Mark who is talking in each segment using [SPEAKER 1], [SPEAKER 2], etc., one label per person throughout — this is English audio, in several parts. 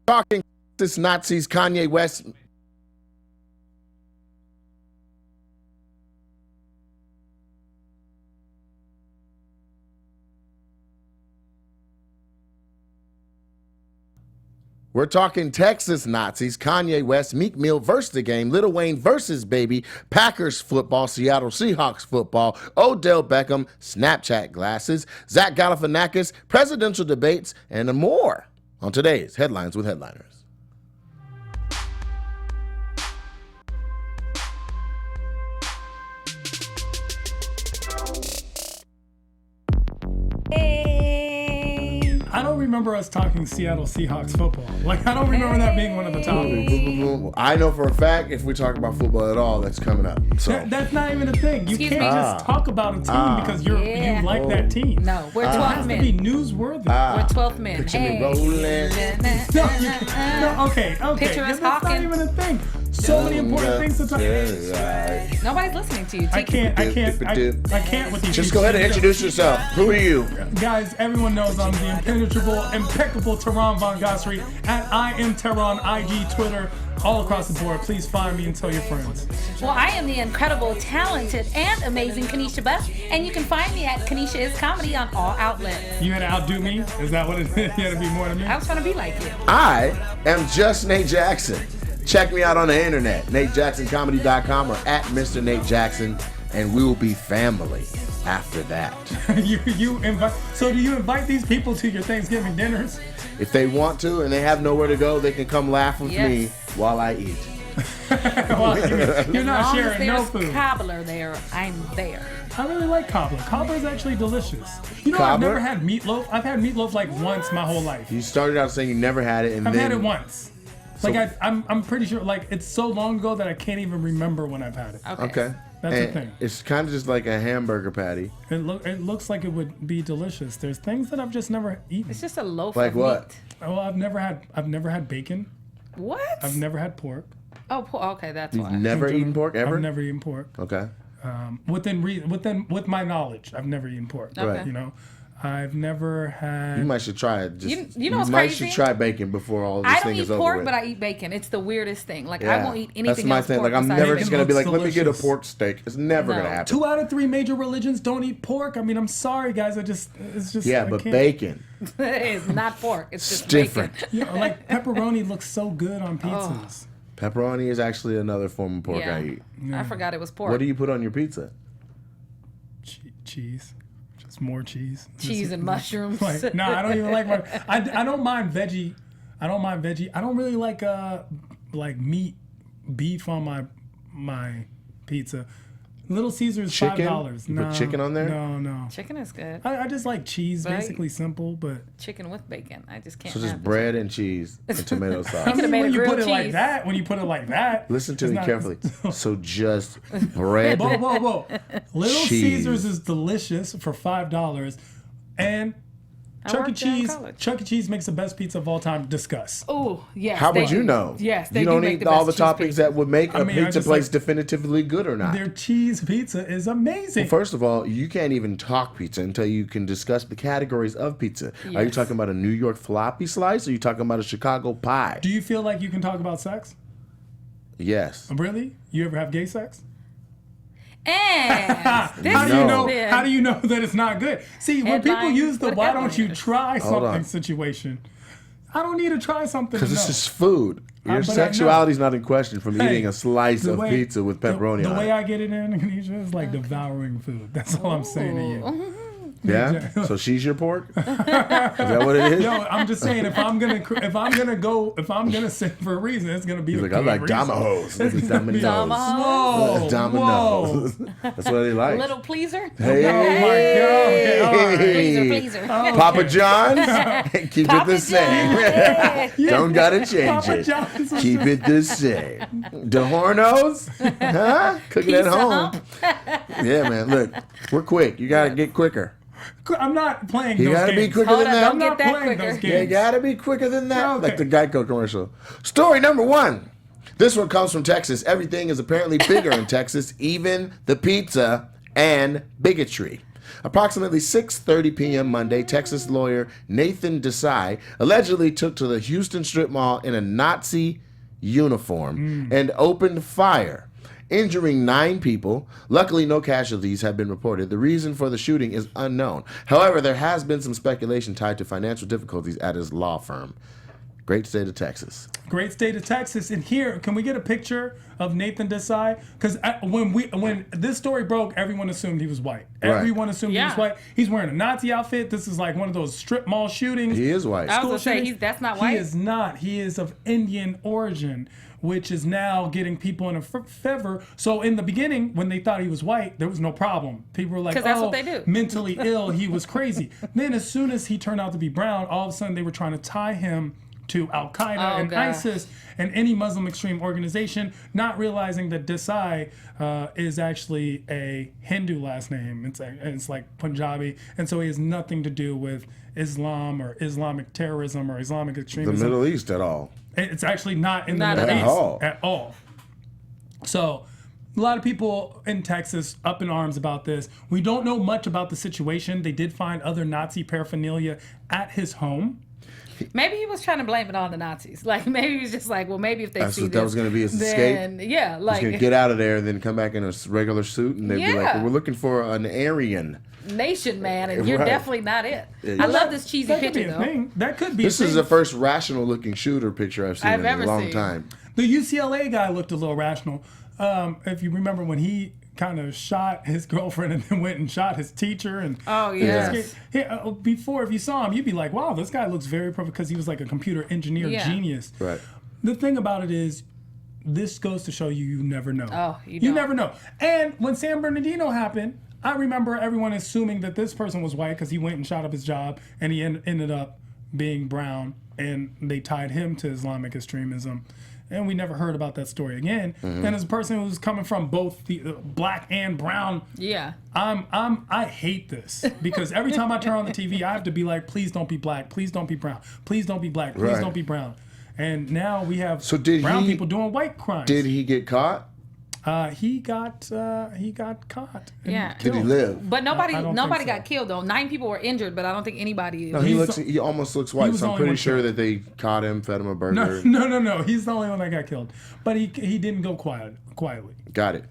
[SPEAKER 1] Talking this Nazis, Kanye West. We're talking Texas Nazis, Kanye West, Meek Mill versus the game, Lil Wayne versus Baby, Packers football, Seattle Seahawks football, Odell Beckham, Snapchat glasses, Zach Galifianakis, presidential debates, and more on today's Headlines with Headliners.
[SPEAKER 2] I don't remember us talking Seattle Seahawks football. Like, I don't remember that being one of the topics.
[SPEAKER 1] I know for a fact if we talk about football at all, that's coming up. So
[SPEAKER 2] that's not even a thing. You can't just talk about a team because you like that team.
[SPEAKER 3] No, we're 12 men.
[SPEAKER 2] It has to be newsworthy.
[SPEAKER 3] We're 12 men.
[SPEAKER 1] Picture me rolling.
[SPEAKER 2] Okay.
[SPEAKER 3] Picture us
[SPEAKER 2] That's not
[SPEAKER 3] hawking.
[SPEAKER 2] even a thing. So many important things to talk about.
[SPEAKER 3] Nobody's listening to you.
[SPEAKER 2] I can't with these.
[SPEAKER 1] Just go ahead and introduce yourself. Who are you?
[SPEAKER 2] Guys, everyone knows I'm the impeccable Tehran Von Ghasri at I am Tehran, IG, Twitter, all across the board. Please find me and tell your friends.
[SPEAKER 3] Well, I am the incredible, talented, and amazing Kanisha Buss, and you can find me at Kanisha is Comedy on all outlets.
[SPEAKER 2] You had to outdo me? Is that what it is? You had to be more than me?
[SPEAKER 3] I was trying to be like you.
[SPEAKER 1] I am just Nate Jackson. Check me out on the internet, NateJacksonComedy.com or at Mr. Nate Jackson, and we will be family after that.
[SPEAKER 2] So do you invite these people to your Thanksgiving dinners?
[SPEAKER 1] If they want to and they have nowhere to go, they can come laugh with me while I eat.
[SPEAKER 2] Well, you're not sharing no food.
[SPEAKER 3] As cobbler there, I'm there.
[SPEAKER 2] I really like cobbler. Cobbler is actually delicious. You know,
[SPEAKER 1] Cobbler?
[SPEAKER 2] I've never had meatloaf. I've had meatloaf like once my whole life.
[SPEAKER 1] You started out saying you never had it, and
[SPEAKER 2] I've
[SPEAKER 1] then
[SPEAKER 2] had it once. Like I'm pretty sure. Like it's so long ago that I can't even remember when I've had it.
[SPEAKER 1] Okay.
[SPEAKER 2] That's
[SPEAKER 1] and
[SPEAKER 2] the thing.
[SPEAKER 1] It's kind of just like a hamburger patty.
[SPEAKER 2] It looks like it would be delicious. There's things that I've just never eaten.
[SPEAKER 3] It's just a loaf
[SPEAKER 1] Like
[SPEAKER 3] of
[SPEAKER 1] what?
[SPEAKER 3] meat.
[SPEAKER 2] Well, I've never had bacon.
[SPEAKER 3] What?
[SPEAKER 2] I've never had pork.
[SPEAKER 3] Oh, okay, that's
[SPEAKER 1] You've
[SPEAKER 3] why.
[SPEAKER 1] never eaten pork ever?
[SPEAKER 2] I've never eaten pork.
[SPEAKER 1] Okay.
[SPEAKER 2] With my knowledge, I've never eaten pork.
[SPEAKER 1] Right.
[SPEAKER 2] You know, I've never had.
[SPEAKER 1] You might should try it. Just,
[SPEAKER 3] You know what's
[SPEAKER 1] you might
[SPEAKER 3] crazy?
[SPEAKER 1] should try bacon before all this
[SPEAKER 3] I don't
[SPEAKER 1] thing
[SPEAKER 3] eat
[SPEAKER 1] is over
[SPEAKER 3] pork,
[SPEAKER 1] with.
[SPEAKER 3] but I eat bacon. It's the weirdest thing. Like
[SPEAKER 1] Yeah.
[SPEAKER 3] I won't eat anything
[SPEAKER 1] That's my
[SPEAKER 3] else.
[SPEAKER 1] thing.
[SPEAKER 3] Pork
[SPEAKER 1] Like I'm
[SPEAKER 3] besides
[SPEAKER 1] never
[SPEAKER 3] bacon.
[SPEAKER 1] just gonna be like,
[SPEAKER 2] looks
[SPEAKER 1] let me get a
[SPEAKER 2] delicious.
[SPEAKER 1] pork steak. It's never
[SPEAKER 3] No.
[SPEAKER 1] gonna happen.
[SPEAKER 2] 2 out of 3 major religions don't eat pork. I mean, I'm sorry, guys. It's just.
[SPEAKER 1] Yeah,
[SPEAKER 2] I
[SPEAKER 1] but
[SPEAKER 2] can't.
[SPEAKER 1] bacon.
[SPEAKER 3] It's not pork. It's just
[SPEAKER 1] different.
[SPEAKER 3] bacon.
[SPEAKER 2] You know, like pepperoni looks so good on pizzas.
[SPEAKER 1] Pepperoni is actually another form of pork
[SPEAKER 3] Yeah.
[SPEAKER 1] I eat.
[SPEAKER 3] I forgot it was pork.
[SPEAKER 1] What do you put on your pizza?
[SPEAKER 2] Cheese, just more cheese.
[SPEAKER 3] Cheese and mushrooms.
[SPEAKER 2] Like, no, I don't even like my. I don't mind veggie. I don't mind veggie. I don't really like meat, beef on my pizza. Little Caesars
[SPEAKER 1] Chicken?
[SPEAKER 2] $5.
[SPEAKER 1] You
[SPEAKER 2] No,
[SPEAKER 1] put chicken on there?
[SPEAKER 2] No.
[SPEAKER 3] Chicken is good.
[SPEAKER 2] I just like cheese,
[SPEAKER 3] But I-
[SPEAKER 2] basically simple, but.
[SPEAKER 3] Chicken with bacon. I just can't.
[SPEAKER 1] So just
[SPEAKER 3] have
[SPEAKER 1] bread and cheese and tomato sauce.
[SPEAKER 2] I mean,
[SPEAKER 3] made a
[SPEAKER 2] when you
[SPEAKER 3] grilled
[SPEAKER 2] put it like
[SPEAKER 3] cheese.
[SPEAKER 2] that, listen
[SPEAKER 1] to
[SPEAKER 2] it's
[SPEAKER 1] me
[SPEAKER 2] not-
[SPEAKER 1] carefully. So just bread.
[SPEAKER 2] Whoa. Little
[SPEAKER 1] Cheese.
[SPEAKER 2] Caesars is delicious for $5. And
[SPEAKER 3] I
[SPEAKER 2] Chuck E.
[SPEAKER 3] worked there in
[SPEAKER 2] Cheese.
[SPEAKER 3] college.
[SPEAKER 2] Chuck E. Cheese makes the best pizza of all time. Discuss.
[SPEAKER 3] Oh, yes.
[SPEAKER 1] How
[SPEAKER 3] they
[SPEAKER 1] would you
[SPEAKER 3] do.
[SPEAKER 1] know?
[SPEAKER 3] Yes, they
[SPEAKER 1] you
[SPEAKER 3] do
[SPEAKER 1] don't
[SPEAKER 3] make
[SPEAKER 1] eat
[SPEAKER 3] the
[SPEAKER 1] all the
[SPEAKER 3] best cheese
[SPEAKER 1] toppings
[SPEAKER 3] pizza.
[SPEAKER 1] that would make a
[SPEAKER 2] I
[SPEAKER 1] pizza
[SPEAKER 2] just
[SPEAKER 1] place
[SPEAKER 2] like-
[SPEAKER 1] definitively good or not.
[SPEAKER 2] Their cheese pizza is amazing.
[SPEAKER 1] First of all, you can't even talk pizza until you can discuss the categories of pizza. Are you
[SPEAKER 3] Yes.
[SPEAKER 1] talking about a New York floppy slice or are you talking about a Chicago pie?
[SPEAKER 2] Do you feel like you can talk about sex?
[SPEAKER 1] Yes.
[SPEAKER 2] Really? You ever have gay sex?
[SPEAKER 3] And this
[SPEAKER 2] How do you
[SPEAKER 3] has
[SPEAKER 2] know?
[SPEAKER 3] been-
[SPEAKER 2] How do you know that it's not good? See, when people
[SPEAKER 3] Headline
[SPEAKER 2] use the
[SPEAKER 3] with
[SPEAKER 2] "why don't you
[SPEAKER 3] headliners.
[SPEAKER 2] try
[SPEAKER 1] Hold
[SPEAKER 2] something"
[SPEAKER 1] on.
[SPEAKER 2] situation, I don't need to try something.
[SPEAKER 1] Because
[SPEAKER 2] to
[SPEAKER 1] this
[SPEAKER 2] know.
[SPEAKER 1] is food. Your
[SPEAKER 2] but I know.
[SPEAKER 1] sexuality is not in question from
[SPEAKER 2] Hey,
[SPEAKER 1] eating a slice
[SPEAKER 2] the
[SPEAKER 1] of
[SPEAKER 2] way-
[SPEAKER 1] pizza with pepperoni
[SPEAKER 2] The
[SPEAKER 1] on
[SPEAKER 2] way
[SPEAKER 1] it.
[SPEAKER 2] I get it in, Kanisha, is like devouring food. That's all I'm saying to you.
[SPEAKER 1] Yeah? So she's your pork? Is that what it is?
[SPEAKER 2] Yo, I'm just saying if I'm gonna sing for a reason, it's gonna be
[SPEAKER 1] He's
[SPEAKER 2] a
[SPEAKER 1] like, I like
[SPEAKER 2] reason.
[SPEAKER 1] dominoes. Dominoes.
[SPEAKER 3] Dominoes.
[SPEAKER 2] Whoa,
[SPEAKER 1] Dominoes.
[SPEAKER 2] whoa.
[SPEAKER 1] That's what they like.
[SPEAKER 3] Little pleaser.
[SPEAKER 1] Hey.
[SPEAKER 2] Oh my God. Okay,
[SPEAKER 3] Pleaser.
[SPEAKER 1] Papa John's, keep it
[SPEAKER 3] Papa
[SPEAKER 1] the same.
[SPEAKER 3] John.
[SPEAKER 1] Don't gotta change
[SPEAKER 2] Papa
[SPEAKER 1] it.
[SPEAKER 2] John's was-
[SPEAKER 1] Keep it the same. DeHornos, huh? Cooking at
[SPEAKER 3] Pizza
[SPEAKER 1] home. Yeah, man. Look, we're quick. You gotta get quicker.
[SPEAKER 2] I'm not playing
[SPEAKER 1] You
[SPEAKER 2] those
[SPEAKER 1] gotta
[SPEAKER 2] games.
[SPEAKER 1] be quicker
[SPEAKER 3] Hold
[SPEAKER 1] than
[SPEAKER 3] on,
[SPEAKER 1] that.
[SPEAKER 3] don't
[SPEAKER 2] I'm
[SPEAKER 3] get
[SPEAKER 2] not
[SPEAKER 3] that
[SPEAKER 2] playing
[SPEAKER 3] quicker.
[SPEAKER 2] those
[SPEAKER 1] You
[SPEAKER 2] games.
[SPEAKER 1] gotta be quicker than that.
[SPEAKER 2] Okay.
[SPEAKER 1] Like the Geico commercial. Story number 1. This one comes from Texas. Everything is apparently bigger in Texas, even the pizza and bigotry. Approximately 6:30 p.m. Monday, Texas lawyer Nathan Desai allegedly took to the Houston Strip Mall in a Nazi uniform and opened fire, injuring 9 people. Luckily, no casualties have been reported. The reason for the shooting is unknown. However, there has been some speculation tied to financial difficulties at his law firm. Great state of Texas.
[SPEAKER 2] Great state of Texas. And here, can we get a picture of Nathan Desai? Because when this story broke, everyone assumed he was white.
[SPEAKER 1] Right.
[SPEAKER 2] Everyone assumed he was white. He's wearing a Nazi outfit. This is like one of those strip mall shootings.
[SPEAKER 1] He is white.
[SPEAKER 3] I was going to say, that's not white.
[SPEAKER 2] He is not. He is of Indian origin, which is now getting people in a favor. So in the beginning, when they thought he was white, there was no problem. People were like,
[SPEAKER 3] because that's what they do.
[SPEAKER 2] Mentally ill, he was crazy. Then as soon as he turned out to be brown, all of a sudden they were trying to tie him to Al-Qaeda and ISIS and any Muslim extreme organization, not realizing that Desai is actually a Hindu last name. It's like Punjabi, and so he has nothing to do with Islam or Islamic terrorism or Islamic extremism.
[SPEAKER 1] The Middle East at all.
[SPEAKER 2] It's actually not in the Middle East at all. So a lot of people in Texas up in arms about this. We don't know much about the situation. They did find other Nazi paraphernalia at his home.
[SPEAKER 3] Maybe he was trying to blame it on the Nazis. Like, maybe he was just like, well, maybe if they see this,
[SPEAKER 1] that was going to be his escape.
[SPEAKER 3] Yeah, like
[SPEAKER 1] he's going to get out of there and then come back in a regular suit, and they'd be like, well, we're looking for an Aryan
[SPEAKER 3] nation man, and you're definitely not it. I love this cheesy picture, though.
[SPEAKER 2] That could be.
[SPEAKER 1] This is the first rational-looking shooter picture I've seen in a long time.
[SPEAKER 2] The UCLA guy looked a little rational. If you remember when he kind of shot his girlfriend and then went and shot his teacher. And before, if you saw him, you'd be like, wow, this guy looks very perfect, because he was like a computer engineer genius.
[SPEAKER 1] Right.
[SPEAKER 2] The thing about it is, this goes to show you never know.
[SPEAKER 3] Oh,
[SPEAKER 2] you never know. And when San Bernardino happened, I remember everyone assuming that this person was white because he went and shot up his job, and he ended up being brown, and they tied him to Islamic extremism. And we never heard about that story again. And as a person who's coming from both the black and brown, I hate this, because every time I turn on the TV, I have to be like, please don't be black, please don't be brown, please don't be black, please don't be brown. And now we have brown people doing white crimes.
[SPEAKER 1] Did he get caught?
[SPEAKER 2] He got caught.
[SPEAKER 3] Yeah.
[SPEAKER 1] Did he live?
[SPEAKER 3] But nobody got killed though. 9 people were injured, but I don't think anybody.
[SPEAKER 1] No, he almost looks white. So I'm pretty sure that they caught him, fed him a burger.
[SPEAKER 2] No. He's the only one that got killed. But he didn't go quietly.
[SPEAKER 1] Got it.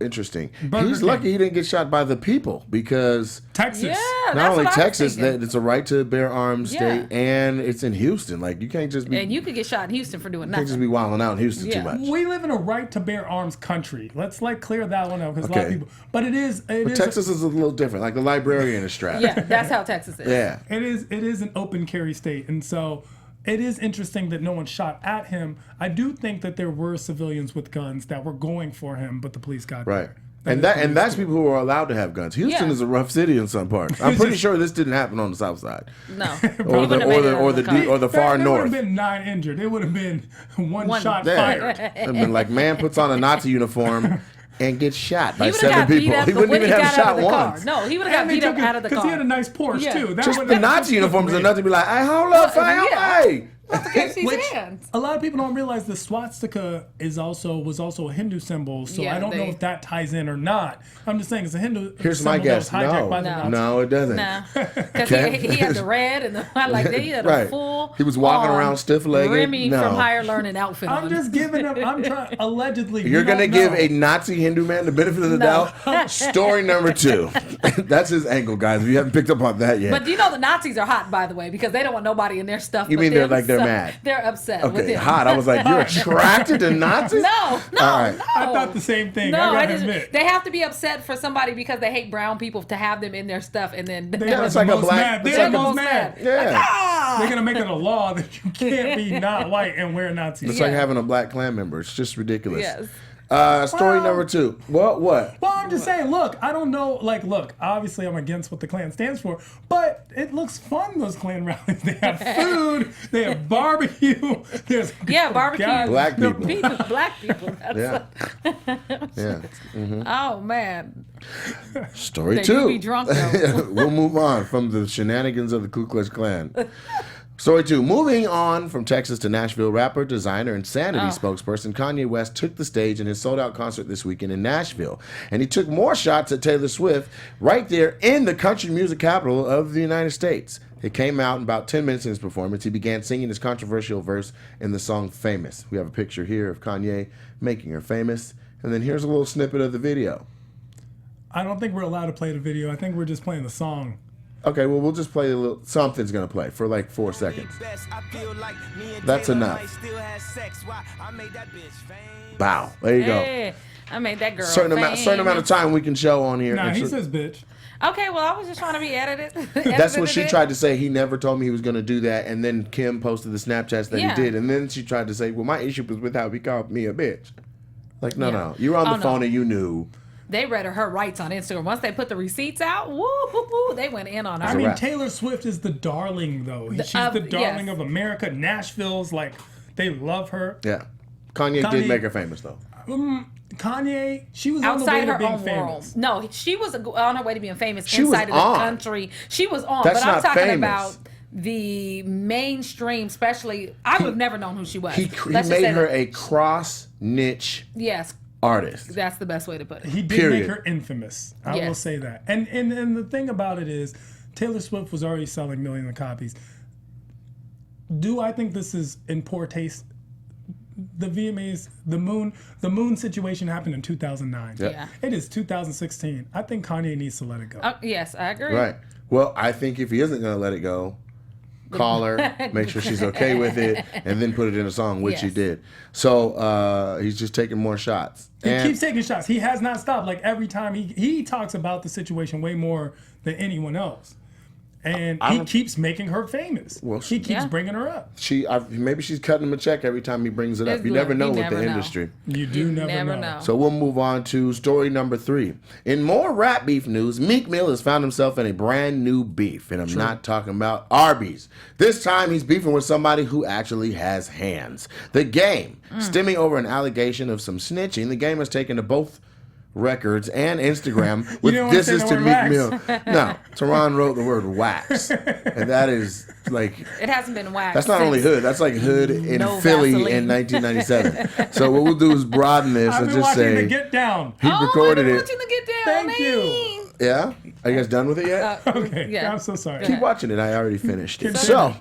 [SPEAKER 1] Interesting. He's lucky he didn't get shot by the people, because
[SPEAKER 2] Texas.
[SPEAKER 1] Not only Texas, that it's a right to bear arms state, and it's in Houston. Like, you can't just be.
[SPEAKER 3] And you could get shot in Houston for doing nothing.
[SPEAKER 1] You can't just be wilding out in Houston too much.
[SPEAKER 2] We live in a right to bear arms country. Let's clear that one up, because a lot of people. But
[SPEAKER 1] Texas is a little different. Like, the librarian is strapped.
[SPEAKER 3] Yeah, that's how Texas is.
[SPEAKER 1] Yeah.
[SPEAKER 2] It is an open carry state, and so. It is interesting that no one shot at him. I do think that there were civilians with guns that were going for him, but the police got there.
[SPEAKER 1] And that's people who are allowed to have guns. Houston is a rough city in some parts. I'm pretty sure this didn't happen on the south side.
[SPEAKER 3] No.
[SPEAKER 1] or the far north.
[SPEAKER 2] It would have been 9 injured. It would have been one shot fired.
[SPEAKER 1] It would have been like, man puts on a Nazi uniform and gets shot by 7 people. He wouldn't even have shot once.
[SPEAKER 3] No, he would have got beat up out of the car.
[SPEAKER 2] Because he had a nice Porsche, too.
[SPEAKER 1] Just the Nazi uniforms are enough to be like, hey, hold up, fam, hey.
[SPEAKER 2] A lot of people don't realize the swastika was also a Hindu symbol, so I don't know if that ties in or not. I'm just saying it's a Hindu
[SPEAKER 1] Here's
[SPEAKER 2] symbol
[SPEAKER 1] my guess.
[SPEAKER 2] that was hijacked by the Nazis.
[SPEAKER 1] No, it doesn't.
[SPEAKER 3] No, because he had the red and the he had a full.
[SPEAKER 1] He was walking around stiff-legged.
[SPEAKER 3] Remy from Higher Learning outfit.
[SPEAKER 2] I'm just giving him. I'm trying. Allegedly,
[SPEAKER 1] you're gonna give a Nazi Hindu man the benefit of the doubt. Story number 2. That's his angle, guys. If you haven't picked up on that yet.
[SPEAKER 3] But you know the Nazis are hot, by the way, because they don't want nobody in their stuff.
[SPEAKER 1] You mean they're mad?
[SPEAKER 3] They're upset with him.
[SPEAKER 1] Hot. I was like, you're attracted to Nazis?
[SPEAKER 3] No.
[SPEAKER 2] I thought the same thing.
[SPEAKER 3] No,
[SPEAKER 2] I gotta admit.
[SPEAKER 3] They have to be upset for somebody because they hate brown people to have them in their stuff, and then
[SPEAKER 1] it's like a black.
[SPEAKER 2] They're the most mad.
[SPEAKER 1] Yeah.
[SPEAKER 2] They're gonna make it a law that you can't be not white and wear Nazi.
[SPEAKER 1] It's like having a black Klan member. It's just ridiculous.
[SPEAKER 3] Yes.
[SPEAKER 1] Story number 2. What?
[SPEAKER 2] Well, I'm just saying, look, I don't know, obviously I'm against what the Klan stands for, but it looks fun, those Klan rallies. They have food, they have barbecue, there's
[SPEAKER 3] barbecue.
[SPEAKER 1] Black people.
[SPEAKER 3] Black people.
[SPEAKER 1] Yeah. Mm-hmm.
[SPEAKER 3] Oh, man.
[SPEAKER 1] Story 2.
[SPEAKER 3] Be drunk, though.
[SPEAKER 1] We'll move on from the shenanigans of the Ku Klux Klan. Story 2. Moving on from Texas to Nashville, rapper, designer, and Sanity spokesperson Kanye West took the stage in his sold-out concert this weekend in Nashville. And he took more shots at Taylor Swift right there in the country music capital of the United States. It came out in about 10 minutes in his performance. He began singing his controversial verse in the song Famous. We have a picture here of Kanye making her famous. And then here's a little snippet of the video.
[SPEAKER 2] I don't think we're allowed to play the video. I think we're just playing the song.
[SPEAKER 1] Okay, well, we'll just play a little. Something's going to play for like 4 seconds. That's enough. Wow. There you go.
[SPEAKER 3] Hey, I made that girl
[SPEAKER 1] Certain amount of time we can show on here.
[SPEAKER 2] Nah,
[SPEAKER 1] And
[SPEAKER 2] he
[SPEAKER 1] so-
[SPEAKER 2] says bitch.
[SPEAKER 3] Okay, well, I was just trying to be edited.
[SPEAKER 1] That's what she tried to say. He never told me he was going to do that. And then Kim posted the Snapchats that
[SPEAKER 3] Yeah.
[SPEAKER 1] he did. And then she tried to say, well, my issue was with how he called me a bitch. Like, no,
[SPEAKER 3] Yeah.
[SPEAKER 1] no. You were on the
[SPEAKER 3] Oh,
[SPEAKER 1] phone
[SPEAKER 3] no.
[SPEAKER 1] and you knew.
[SPEAKER 3] They read her rights on Instagram. Once they put the receipts out, woo, they went in on her.
[SPEAKER 2] I mean,
[SPEAKER 1] wrap.
[SPEAKER 2] Taylor Swift is the darling, though. She's
[SPEAKER 3] of-
[SPEAKER 2] the darling
[SPEAKER 3] yes.
[SPEAKER 2] of America. Nashville's like, they love her.
[SPEAKER 1] Yeah. Kanye
[SPEAKER 2] Kanye-
[SPEAKER 1] did make her famous, though.
[SPEAKER 2] Kanye, she was on the way
[SPEAKER 3] Outside
[SPEAKER 2] to
[SPEAKER 3] her
[SPEAKER 2] being
[SPEAKER 3] own
[SPEAKER 2] famous.
[SPEAKER 3] world. No, she was on her way to being famous
[SPEAKER 1] She was
[SPEAKER 3] inside of the
[SPEAKER 1] on.
[SPEAKER 3] country. She was on.
[SPEAKER 1] That's
[SPEAKER 3] but I'm
[SPEAKER 1] not
[SPEAKER 3] talking
[SPEAKER 1] famous.
[SPEAKER 3] about the mainstream, especially. I would have never known who she was.
[SPEAKER 1] He
[SPEAKER 3] Let's just
[SPEAKER 1] made
[SPEAKER 3] say
[SPEAKER 1] her
[SPEAKER 3] that.
[SPEAKER 1] a cross niche
[SPEAKER 3] Yes,
[SPEAKER 1] artist.
[SPEAKER 3] that's the best way to put it.
[SPEAKER 2] He did
[SPEAKER 1] Period.
[SPEAKER 2] make her infamous. I will
[SPEAKER 3] Yes.
[SPEAKER 2] say that. And the thing about it is, Taylor Swift was already selling millions of copies. Do I think this is in poor taste? The VMAs, the moon situation happened in 2009.
[SPEAKER 1] Yep.
[SPEAKER 3] Yeah.
[SPEAKER 2] It is 2016. I think Kanye needs to let it go.
[SPEAKER 3] Yes, I agree.
[SPEAKER 1] Right. Well, I think if he isn't going to let it go, call her, make sure she's okay with it, and then put it in a song, which he
[SPEAKER 3] Yes.
[SPEAKER 1] did. So he's just taking more shots.
[SPEAKER 2] He
[SPEAKER 1] And
[SPEAKER 2] keeps taking shots. He has not stopped. Like every time he talks about the situation way more than anyone else. And he keeps making her famous.
[SPEAKER 1] Well,
[SPEAKER 2] he keeps
[SPEAKER 3] Yeah.
[SPEAKER 2] bringing her up.
[SPEAKER 1] maybe she's cutting him a check every time he brings it up.
[SPEAKER 3] It's
[SPEAKER 1] You
[SPEAKER 3] good.
[SPEAKER 1] never know
[SPEAKER 3] You
[SPEAKER 1] with
[SPEAKER 3] never
[SPEAKER 1] the
[SPEAKER 3] know.
[SPEAKER 1] industry.
[SPEAKER 2] You do never know.
[SPEAKER 1] So we'll move on to story number 3. In more rap beef news, Meek Mill has found himself in a brand new beef. And I'm not talking about Arby's. This time he's beefing with somebody who actually has hands. The Game. Stemming over an allegation of some snitching, The Game has taken to both records and Instagram with
[SPEAKER 2] didn't wanna
[SPEAKER 1] this
[SPEAKER 2] say
[SPEAKER 1] is
[SPEAKER 2] the
[SPEAKER 1] to
[SPEAKER 2] word
[SPEAKER 1] Meek
[SPEAKER 2] wax.
[SPEAKER 1] Mill. No, Tehran wrote the word wax. And that is like...
[SPEAKER 3] It hasn't been waxed.
[SPEAKER 1] That's not only
[SPEAKER 3] since-
[SPEAKER 1] hood. That's like hood in
[SPEAKER 3] No
[SPEAKER 1] Philly
[SPEAKER 3] Vaseline.
[SPEAKER 1] in 1997. So what we'll do is broaden this
[SPEAKER 2] I've
[SPEAKER 1] and
[SPEAKER 2] been
[SPEAKER 1] just
[SPEAKER 2] watching
[SPEAKER 1] say
[SPEAKER 2] the Get Down.
[SPEAKER 1] he recorded
[SPEAKER 3] I've been
[SPEAKER 1] it.
[SPEAKER 3] watching the Get Down.
[SPEAKER 2] Thank you.
[SPEAKER 1] Yeah? Are you guys done with it yet?
[SPEAKER 2] Okay,
[SPEAKER 3] Yeah.
[SPEAKER 2] I'm so sorry.
[SPEAKER 1] Keep watching it. I already finished it.
[SPEAKER 2] Continue.
[SPEAKER 1] So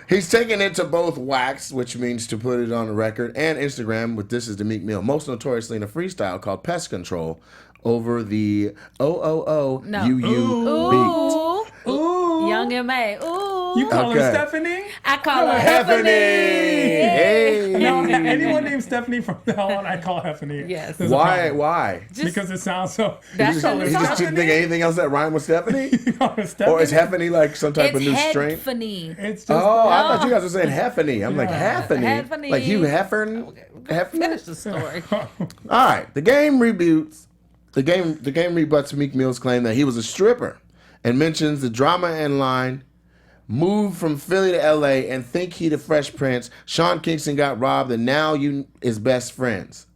[SPEAKER 1] he's taking it to both wax, which means to put it on the record, and Instagram with This Is the Meek Mill, most notoriously in a freestyle called Pest Control over the OOO
[SPEAKER 3] No.
[SPEAKER 1] UU beat.
[SPEAKER 3] Ooh.
[SPEAKER 2] Ooh.
[SPEAKER 3] Young M.A. Ooh.
[SPEAKER 2] You call
[SPEAKER 1] Okay.
[SPEAKER 2] her Stephanie?
[SPEAKER 3] I call her
[SPEAKER 1] Heffany!
[SPEAKER 3] Heffany.
[SPEAKER 1] Hey!
[SPEAKER 2] No, anyone named Stephanie from now on, I call Heffany.
[SPEAKER 3] Yes.
[SPEAKER 2] There's a
[SPEAKER 1] Why?
[SPEAKER 2] problem.
[SPEAKER 1] Why?
[SPEAKER 2] Because it sounds so.
[SPEAKER 3] That's
[SPEAKER 1] He
[SPEAKER 3] so
[SPEAKER 1] just didn't think of anything else that rhymed with Stephanie?
[SPEAKER 2] Stephanie?
[SPEAKER 1] Or is Heffany like some type of
[SPEAKER 3] It's
[SPEAKER 1] new strain?
[SPEAKER 3] Heffany.
[SPEAKER 2] It's just.
[SPEAKER 1] Oh, I thought you guys were saying Heffany. I'm like,
[SPEAKER 2] Yeah.
[SPEAKER 1] Heffany?
[SPEAKER 3] Heffany.
[SPEAKER 1] Like Hugh Hefner?
[SPEAKER 3] Finish
[SPEAKER 1] Hefner?
[SPEAKER 3] the story.
[SPEAKER 1] All right. The game rebuts. The game rebuts Meek Mill's claim that he was a stripper and mentions the drama and line, moved from Philly to LA and think he the Fresh Prince. Sean Kingston got robbed and now you is best friends.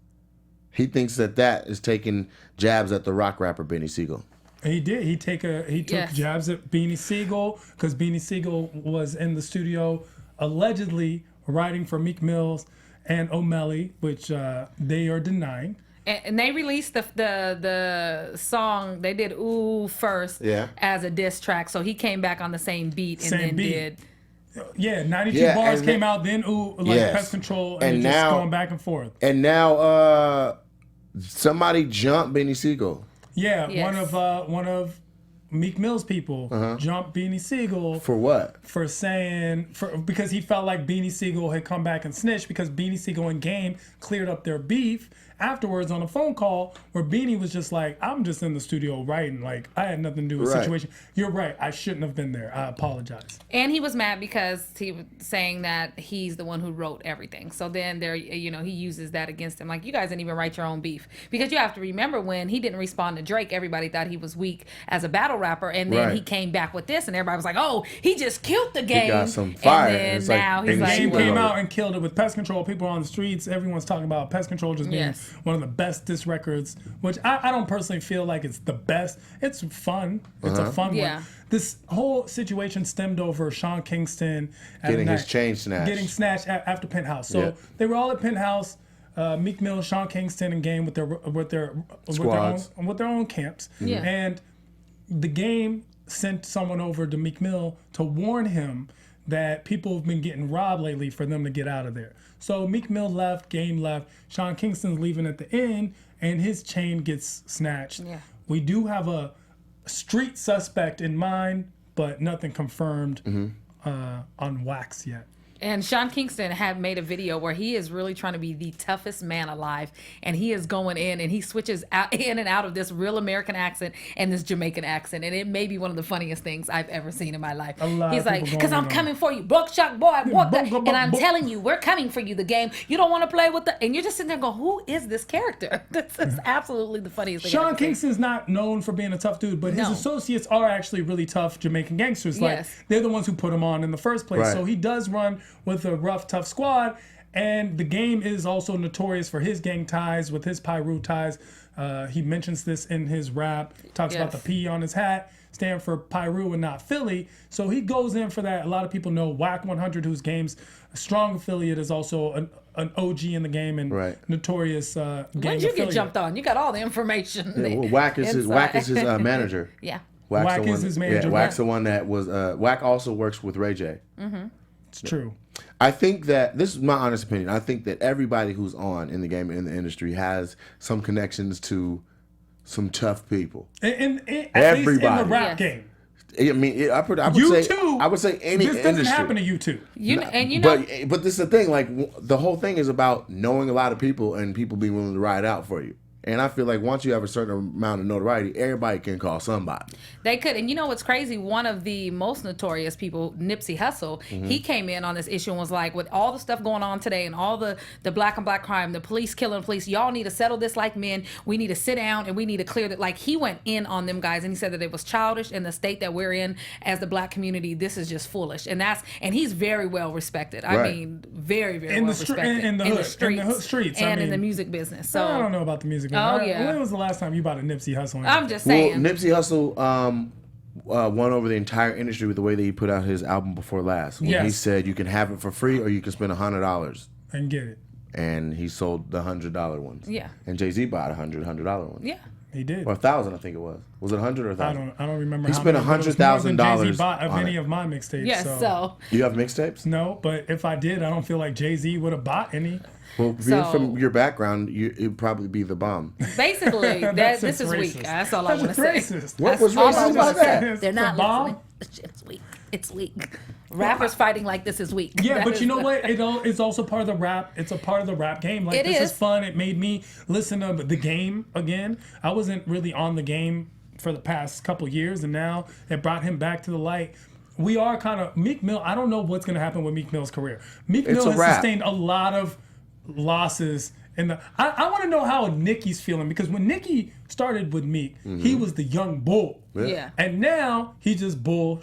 [SPEAKER 1] He thinks that is taking jabs at the rock rapper Benny Siegel.
[SPEAKER 2] He did. He took
[SPEAKER 3] Yes.
[SPEAKER 2] jabs at Beanie Siegel because Beanie Siegel was in the studio allegedly writing for Meek Mills and O'Malley, which they are denying.
[SPEAKER 3] And they released the song. They did "Ooh" first,
[SPEAKER 1] Yeah.
[SPEAKER 3] as a diss track. So he came back on the same beat and
[SPEAKER 2] Same
[SPEAKER 3] then
[SPEAKER 2] beat.
[SPEAKER 3] did.
[SPEAKER 2] Yeah, 92
[SPEAKER 1] Yeah,
[SPEAKER 2] bars
[SPEAKER 1] and
[SPEAKER 2] came out, then like
[SPEAKER 1] Yes.
[SPEAKER 2] Pest Control, and,
[SPEAKER 1] And
[SPEAKER 2] it's
[SPEAKER 1] now-
[SPEAKER 2] just going back and forth.
[SPEAKER 1] And now somebody jumped Benny Siegel.
[SPEAKER 2] Yeah,
[SPEAKER 3] Yes.
[SPEAKER 2] one of Meek Mill's people jumped Beanie Siegel
[SPEAKER 1] For what?
[SPEAKER 2] for saying because he felt like Beanie Siegel had come back and snitched because Beanie Siegel and Game cleared up their beef afterwards on a phone call where Beanie was just like, I'm just in the studio writing, like I had nothing to do with the
[SPEAKER 1] Right.
[SPEAKER 2] situation. You're right, I shouldn't have been there. I apologize.
[SPEAKER 3] And he was mad because he was saying that he's the one who wrote everything. So then he uses that against him. Like, you guys didn't even write your own beef. Because you have to remember when he didn't respond to Drake, everybody thought he was weak as a battle rapper. rapper, and then
[SPEAKER 1] Right.
[SPEAKER 3] he came back with this, and everybody was like, "Oh, he just killed the game."
[SPEAKER 1] He got some fire.
[SPEAKER 3] And then
[SPEAKER 1] It's like-
[SPEAKER 3] now he's
[SPEAKER 1] and
[SPEAKER 2] The
[SPEAKER 3] like,
[SPEAKER 2] game
[SPEAKER 1] Well,
[SPEAKER 2] came out and killed it with Pest Control. People on the streets, everyone's talking about Pest Control just being
[SPEAKER 3] Yes.
[SPEAKER 2] one of the best diss records, which I don't personally feel like it's the best. It's fun. It's a fun
[SPEAKER 3] Yeah.
[SPEAKER 2] one. This whole situation stemmed over Sean Kingston at
[SPEAKER 1] Getting
[SPEAKER 2] a
[SPEAKER 1] his
[SPEAKER 2] night-
[SPEAKER 1] chain snatched.
[SPEAKER 2] Getting snatched after Penthouse. So
[SPEAKER 1] Yeah.
[SPEAKER 2] they were all at Penthouse. Meek Mill, Sean Kingston, and Game with
[SPEAKER 1] Squads.
[SPEAKER 2] with their own camps.
[SPEAKER 3] Yeah.
[SPEAKER 2] And the Game sent someone over to Meek Mill to warn him that people have been getting robbed lately for them to get out of there. So Meek Mill left, Game left, Sean Kingston's leaving at the end, and his chain gets snatched.
[SPEAKER 3] Yeah.
[SPEAKER 2] We do have a street suspect in mind, but nothing confirmed on wax yet.
[SPEAKER 3] And Sean Kingston had made a video where he is really trying to be the toughest man alive, and he is going in and he switches in and out of this real American accent and this Jamaican accent, and it may be one of the funniest things I've ever seen in my life.
[SPEAKER 2] lot
[SPEAKER 3] He's
[SPEAKER 2] of
[SPEAKER 3] like,
[SPEAKER 2] people
[SPEAKER 3] "Cause
[SPEAKER 2] going
[SPEAKER 3] I'm
[SPEAKER 2] in
[SPEAKER 3] coming for you, buckshot boy, walk that,"
[SPEAKER 2] buck,
[SPEAKER 3] and I'm
[SPEAKER 2] buck.
[SPEAKER 3] telling you, we're coming for you. The Game, you don't want to play with the, and you're just sitting there going, "Who is this character?" This is absolutely the funniest thing. I've
[SPEAKER 2] Sean
[SPEAKER 3] ever seen.
[SPEAKER 2] Kingston's not known for being a tough dude, but his
[SPEAKER 3] No.
[SPEAKER 2] associates are actually really tough Jamaican gangsters. Like
[SPEAKER 3] Yes.
[SPEAKER 2] they're the ones who put him on in the first place.
[SPEAKER 1] Right.
[SPEAKER 2] So he does run with a rough, tough squad. And the Game is also notorious for his gang ties with his Pyru ties. He mentions this in his rap. Talks about the
[SPEAKER 3] Yes.
[SPEAKER 2] P on his hat, stand for Pyru and not Philly. So he goes in for that. A lot of people know Whack 100, whose Game's a strong affiliate, is also an OG in the game and
[SPEAKER 1] Right.
[SPEAKER 2] notorious gang
[SPEAKER 3] When did you
[SPEAKER 2] affiliate.
[SPEAKER 3] get jumped on? You got all the information.
[SPEAKER 1] Yeah, well, Wack is his manager.
[SPEAKER 3] Yeah.
[SPEAKER 1] Wack's
[SPEAKER 2] Wack
[SPEAKER 1] the
[SPEAKER 2] is
[SPEAKER 1] one-
[SPEAKER 2] his manager.
[SPEAKER 1] Yeah, Wack's the one that was. Wack also works with Ray J.
[SPEAKER 2] It's true.
[SPEAKER 1] I think that this is my honest opinion. I think that everybody who's on in the game in the industry has some connections to some tough people.
[SPEAKER 2] At least in the
[SPEAKER 1] Everybody.
[SPEAKER 2] rap
[SPEAKER 3] Yes.
[SPEAKER 2] game.
[SPEAKER 1] I mean, I would
[SPEAKER 2] You
[SPEAKER 1] say
[SPEAKER 2] too.
[SPEAKER 1] I would say any
[SPEAKER 2] This
[SPEAKER 1] industry.
[SPEAKER 2] doesn't happen to you too.
[SPEAKER 3] You know, and you know,
[SPEAKER 1] But this is the thing. Like the whole thing is about knowing a lot of people and people being willing to ride out for you. And I feel like once you have a certain amount of notoriety, everybody can call somebody.
[SPEAKER 3] they could. And you know what's crazy? One of the most notorious people, Nipsey Hussle, he came in on this issue and was like, with all the stuff going on today and all the black and black crime, the police killing police, y'all need to settle this like men. We need to sit down and we need to clear that. Like, he went in on them guys and he said that it was childish in the state that we're in as the black community. This is just foolish. And he's very well respected. I
[SPEAKER 1] Right.
[SPEAKER 3] mean, very, very
[SPEAKER 2] In
[SPEAKER 3] well
[SPEAKER 2] the str-
[SPEAKER 3] respected.
[SPEAKER 2] in the hood- in the hood streets, I
[SPEAKER 3] And in the
[SPEAKER 2] mean,
[SPEAKER 3] music business. So
[SPEAKER 2] I don't know about the music.
[SPEAKER 3] Oh,
[SPEAKER 2] When
[SPEAKER 3] yeah.
[SPEAKER 2] was the last time you bought a Nipsey Hussle?
[SPEAKER 3] I'm just
[SPEAKER 1] Well,
[SPEAKER 3] saying.
[SPEAKER 1] Nipsey Hussle won over the entire industry with the way that he put out his album before last. When he
[SPEAKER 2] Yes.
[SPEAKER 1] said you can have it for free or you can spend $100.
[SPEAKER 2] and get it.
[SPEAKER 1] And he sold the $100 ones.
[SPEAKER 3] Yeah.
[SPEAKER 1] And Jay-Z bought $100 ones.
[SPEAKER 3] Yeah.
[SPEAKER 2] He did.
[SPEAKER 1] Or 1,000, I think it was. Was it 100 or 1,000?
[SPEAKER 2] I don't remember.
[SPEAKER 1] He
[SPEAKER 2] how
[SPEAKER 1] spent
[SPEAKER 2] many, but it was more than
[SPEAKER 1] $100,000
[SPEAKER 2] Jay-Z bought of
[SPEAKER 1] on
[SPEAKER 2] any
[SPEAKER 1] it.
[SPEAKER 2] of my mixtapes.
[SPEAKER 3] Yes. So
[SPEAKER 1] You have mixtapes?
[SPEAKER 2] No, but if I did, I don't feel like Jay-Z would have bought any.
[SPEAKER 1] Well, being
[SPEAKER 3] So-
[SPEAKER 1] from your background, it'd probably be the bomb.
[SPEAKER 3] basically,
[SPEAKER 2] That's
[SPEAKER 3] this is
[SPEAKER 2] racist.
[SPEAKER 3] weak. That's all I
[SPEAKER 2] That's
[SPEAKER 3] want to
[SPEAKER 2] just
[SPEAKER 3] say.
[SPEAKER 2] racist.
[SPEAKER 1] What was
[SPEAKER 3] all I
[SPEAKER 1] racist
[SPEAKER 3] wanna
[SPEAKER 1] about
[SPEAKER 3] say.
[SPEAKER 1] that?
[SPEAKER 2] It's
[SPEAKER 3] They're not
[SPEAKER 2] the bomb?
[SPEAKER 3] listening. It's weak. It's weak. Rappers fighting like this is weak.
[SPEAKER 2] Yeah,
[SPEAKER 3] That
[SPEAKER 2] but
[SPEAKER 3] is
[SPEAKER 2] you know
[SPEAKER 3] the-
[SPEAKER 2] what? It's also part of the rap. It's a part of the rap game. Like,
[SPEAKER 3] It
[SPEAKER 2] this
[SPEAKER 3] is.
[SPEAKER 2] is fun. It made me listen to the Game again. I wasn't really on the Game for the past couple years, and now it brought him back to the light. We are kind of Meek Mill. I don't know what's going to happen with Meek Mill's career. Meek
[SPEAKER 1] It's
[SPEAKER 2] Mill
[SPEAKER 1] a
[SPEAKER 2] has
[SPEAKER 1] wrap.
[SPEAKER 2] sustained a lot of losses. I want to know how Nicki's feeling, because when Nicki started with Meek, he was the young bull.
[SPEAKER 3] Yeah.
[SPEAKER 2] And now he's just bull.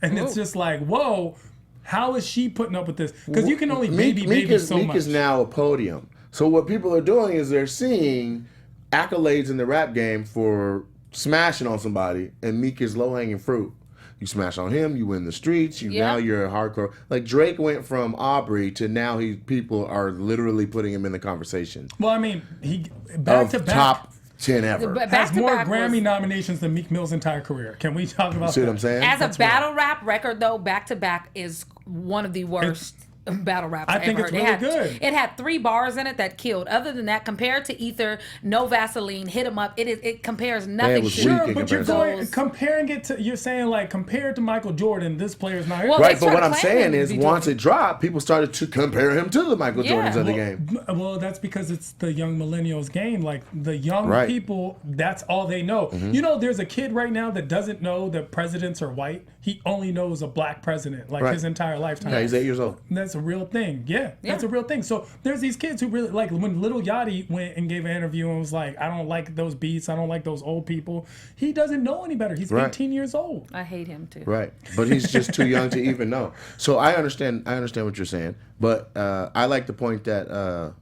[SPEAKER 2] And it's
[SPEAKER 3] Ooh.
[SPEAKER 2] just like, whoa, how is she putting up with this? Because you can only
[SPEAKER 1] Meek
[SPEAKER 2] baby so
[SPEAKER 1] Meek
[SPEAKER 2] much.
[SPEAKER 1] is now a podium. So what people are doing is they're seeing accolades in the rap game for smashing on somebody, and Meek is low-hanging fruit. You smash on him, you win the streets.
[SPEAKER 3] Yeah.
[SPEAKER 1] Now you're a hardcore. Like Drake went from Aubrey to now people are literally putting him in the conversation
[SPEAKER 2] Well, I mean, he back
[SPEAKER 1] of
[SPEAKER 2] to back
[SPEAKER 1] top 10 ever.
[SPEAKER 3] But
[SPEAKER 2] has more
[SPEAKER 3] back-to-back was-
[SPEAKER 2] Grammy nominations than Meek Mill's entire career. Can we talk about
[SPEAKER 1] See
[SPEAKER 2] that?
[SPEAKER 1] what I'm saying?
[SPEAKER 3] As a battle rap record, though, back to back is one of the worst battle raps
[SPEAKER 2] I
[SPEAKER 3] I've
[SPEAKER 2] think
[SPEAKER 3] ever
[SPEAKER 2] it's
[SPEAKER 3] heard.
[SPEAKER 2] really good.
[SPEAKER 3] It had 3 bars in it that killed. Other than that, compared to Ether, No Vaseline, Hit 'Em Up, it compares nothing
[SPEAKER 1] was
[SPEAKER 3] to
[SPEAKER 1] weak
[SPEAKER 2] Sure,
[SPEAKER 1] in
[SPEAKER 2] but you're
[SPEAKER 1] comparison.
[SPEAKER 2] going comparing it to, you're saying like compared to Michael Jordan, this player's not.
[SPEAKER 3] Well,
[SPEAKER 1] Right,
[SPEAKER 3] they
[SPEAKER 1] but what
[SPEAKER 3] started
[SPEAKER 1] I'm
[SPEAKER 3] claiming
[SPEAKER 1] saying
[SPEAKER 3] to
[SPEAKER 1] is
[SPEAKER 3] be
[SPEAKER 1] once
[SPEAKER 3] doing-
[SPEAKER 1] it dropped, people started to compare him to the Michael
[SPEAKER 3] Yeah.
[SPEAKER 1] Jordans of the game.
[SPEAKER 2] Well, that's because it's the young millennials game. Like the young
[SPEAKER 1] Right.
[SPEAKER 2] people, that's all they know. You know, there's a kid right now that doesn't know that presidents are white. He only knows a black president, like
[SPEAKER 1] Right.
[SPEAKER 2] his entire lifetime.
[SPEAKER 1] Yeah, he's 8 years old.
[SPEAKER 2] That's That's a real thing. Yeah, that's a real thing. So there's these kids who really like when Lil Yachty went and gave an interview and was like, I don't like those beats. I don't like those old people. He doesn't know any better. He's 18 years old.
[SPEAKER 3] I hate him too.
[SPEAKER 1] Right. But he's just too young to even know. So I understand what you're saying. But I like the point that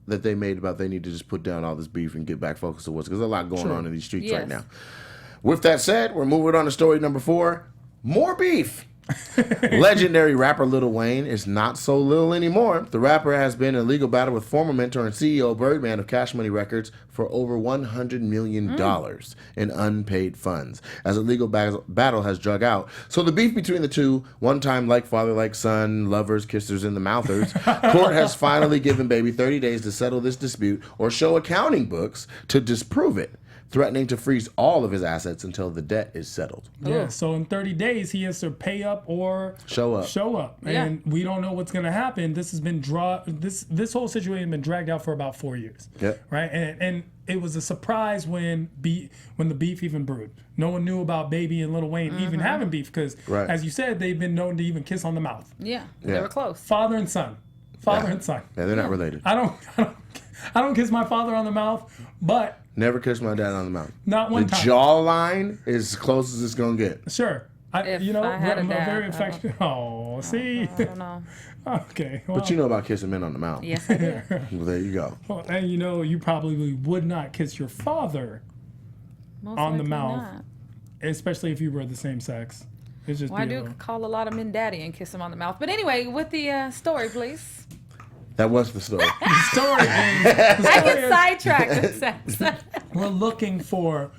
[SPEAKER 1] that they made about they need to just put down all this beef and get back focused to what's, because there's a lot going on in these streets right now. With that said, we're moving on to story number 4. More beef. Legendary rapper Lil Wayne is not so little anymore. The rapper has been in a legal battle with former mentor and CEO Birdman of Cash Money Records for over $100 million in unpaid funds, as a legal battle has drug out. So the beef between the two, one time like father, like son, lovers, kissers, and the mouthers, court has finally given Baby 30 days to settle this dispute or show accounting books to disprove it, threatening to freeze all of his assets until the debt is settled.
[SPEAKER 2] Yeah, so in 30 days, he has to pay up or
[SPEAKER 1] show up.
[SPEAKER 2] And we don't know what's going to happen. This has been this whole situation has been dragged out for about 4 years.
[SPEAKER 1] Yeah.
[SPEAKER 2] Right? And it was a surprise when the beef even brewed. No one knew about Baby and Lil Wayne even having beef because, as you said, they've been known to even kiss on the mouth.
[SPEAKER 3] Yeah, they were close.
[SPEAKER 2] Father and son. And son.
[SPEAKER 1] Yeah, they're not related.
[SPEAKER 2] I don't kiss my father on the mouth, but
[SPEAKER 1] never kissed my dad on the mouth.
[SPEAKER 2] Not one time.
[SPEAKER 1] The jawline is as close as it's gonna get.
[SPEAKER 2] Sure. I'm very affectionate. Oh, see?
[SPEAKER 3] I don't know.
[SPEAKER 2] Okay. Well,
[SPEAKER 1] but you know about kissing men on the mouth.
[SPEAKER 3] Yes, I do.
[SPEAKER 1] Well, there you go.
[SPEAKER 2] Well, and you probably would not kiss your father on the mouth, not. Especially if you were the same sex. It's just
[SPEAKER 3] I do call a lot of men daddy and kiss them on the mouth. But anyway, with the story, please.
[SPEAKER 1] That was the story.
[SPEAKER 2] The story is,
[SPEAKER 3] I get sidetracked with sex.
[SPEAKER 2] We're looking for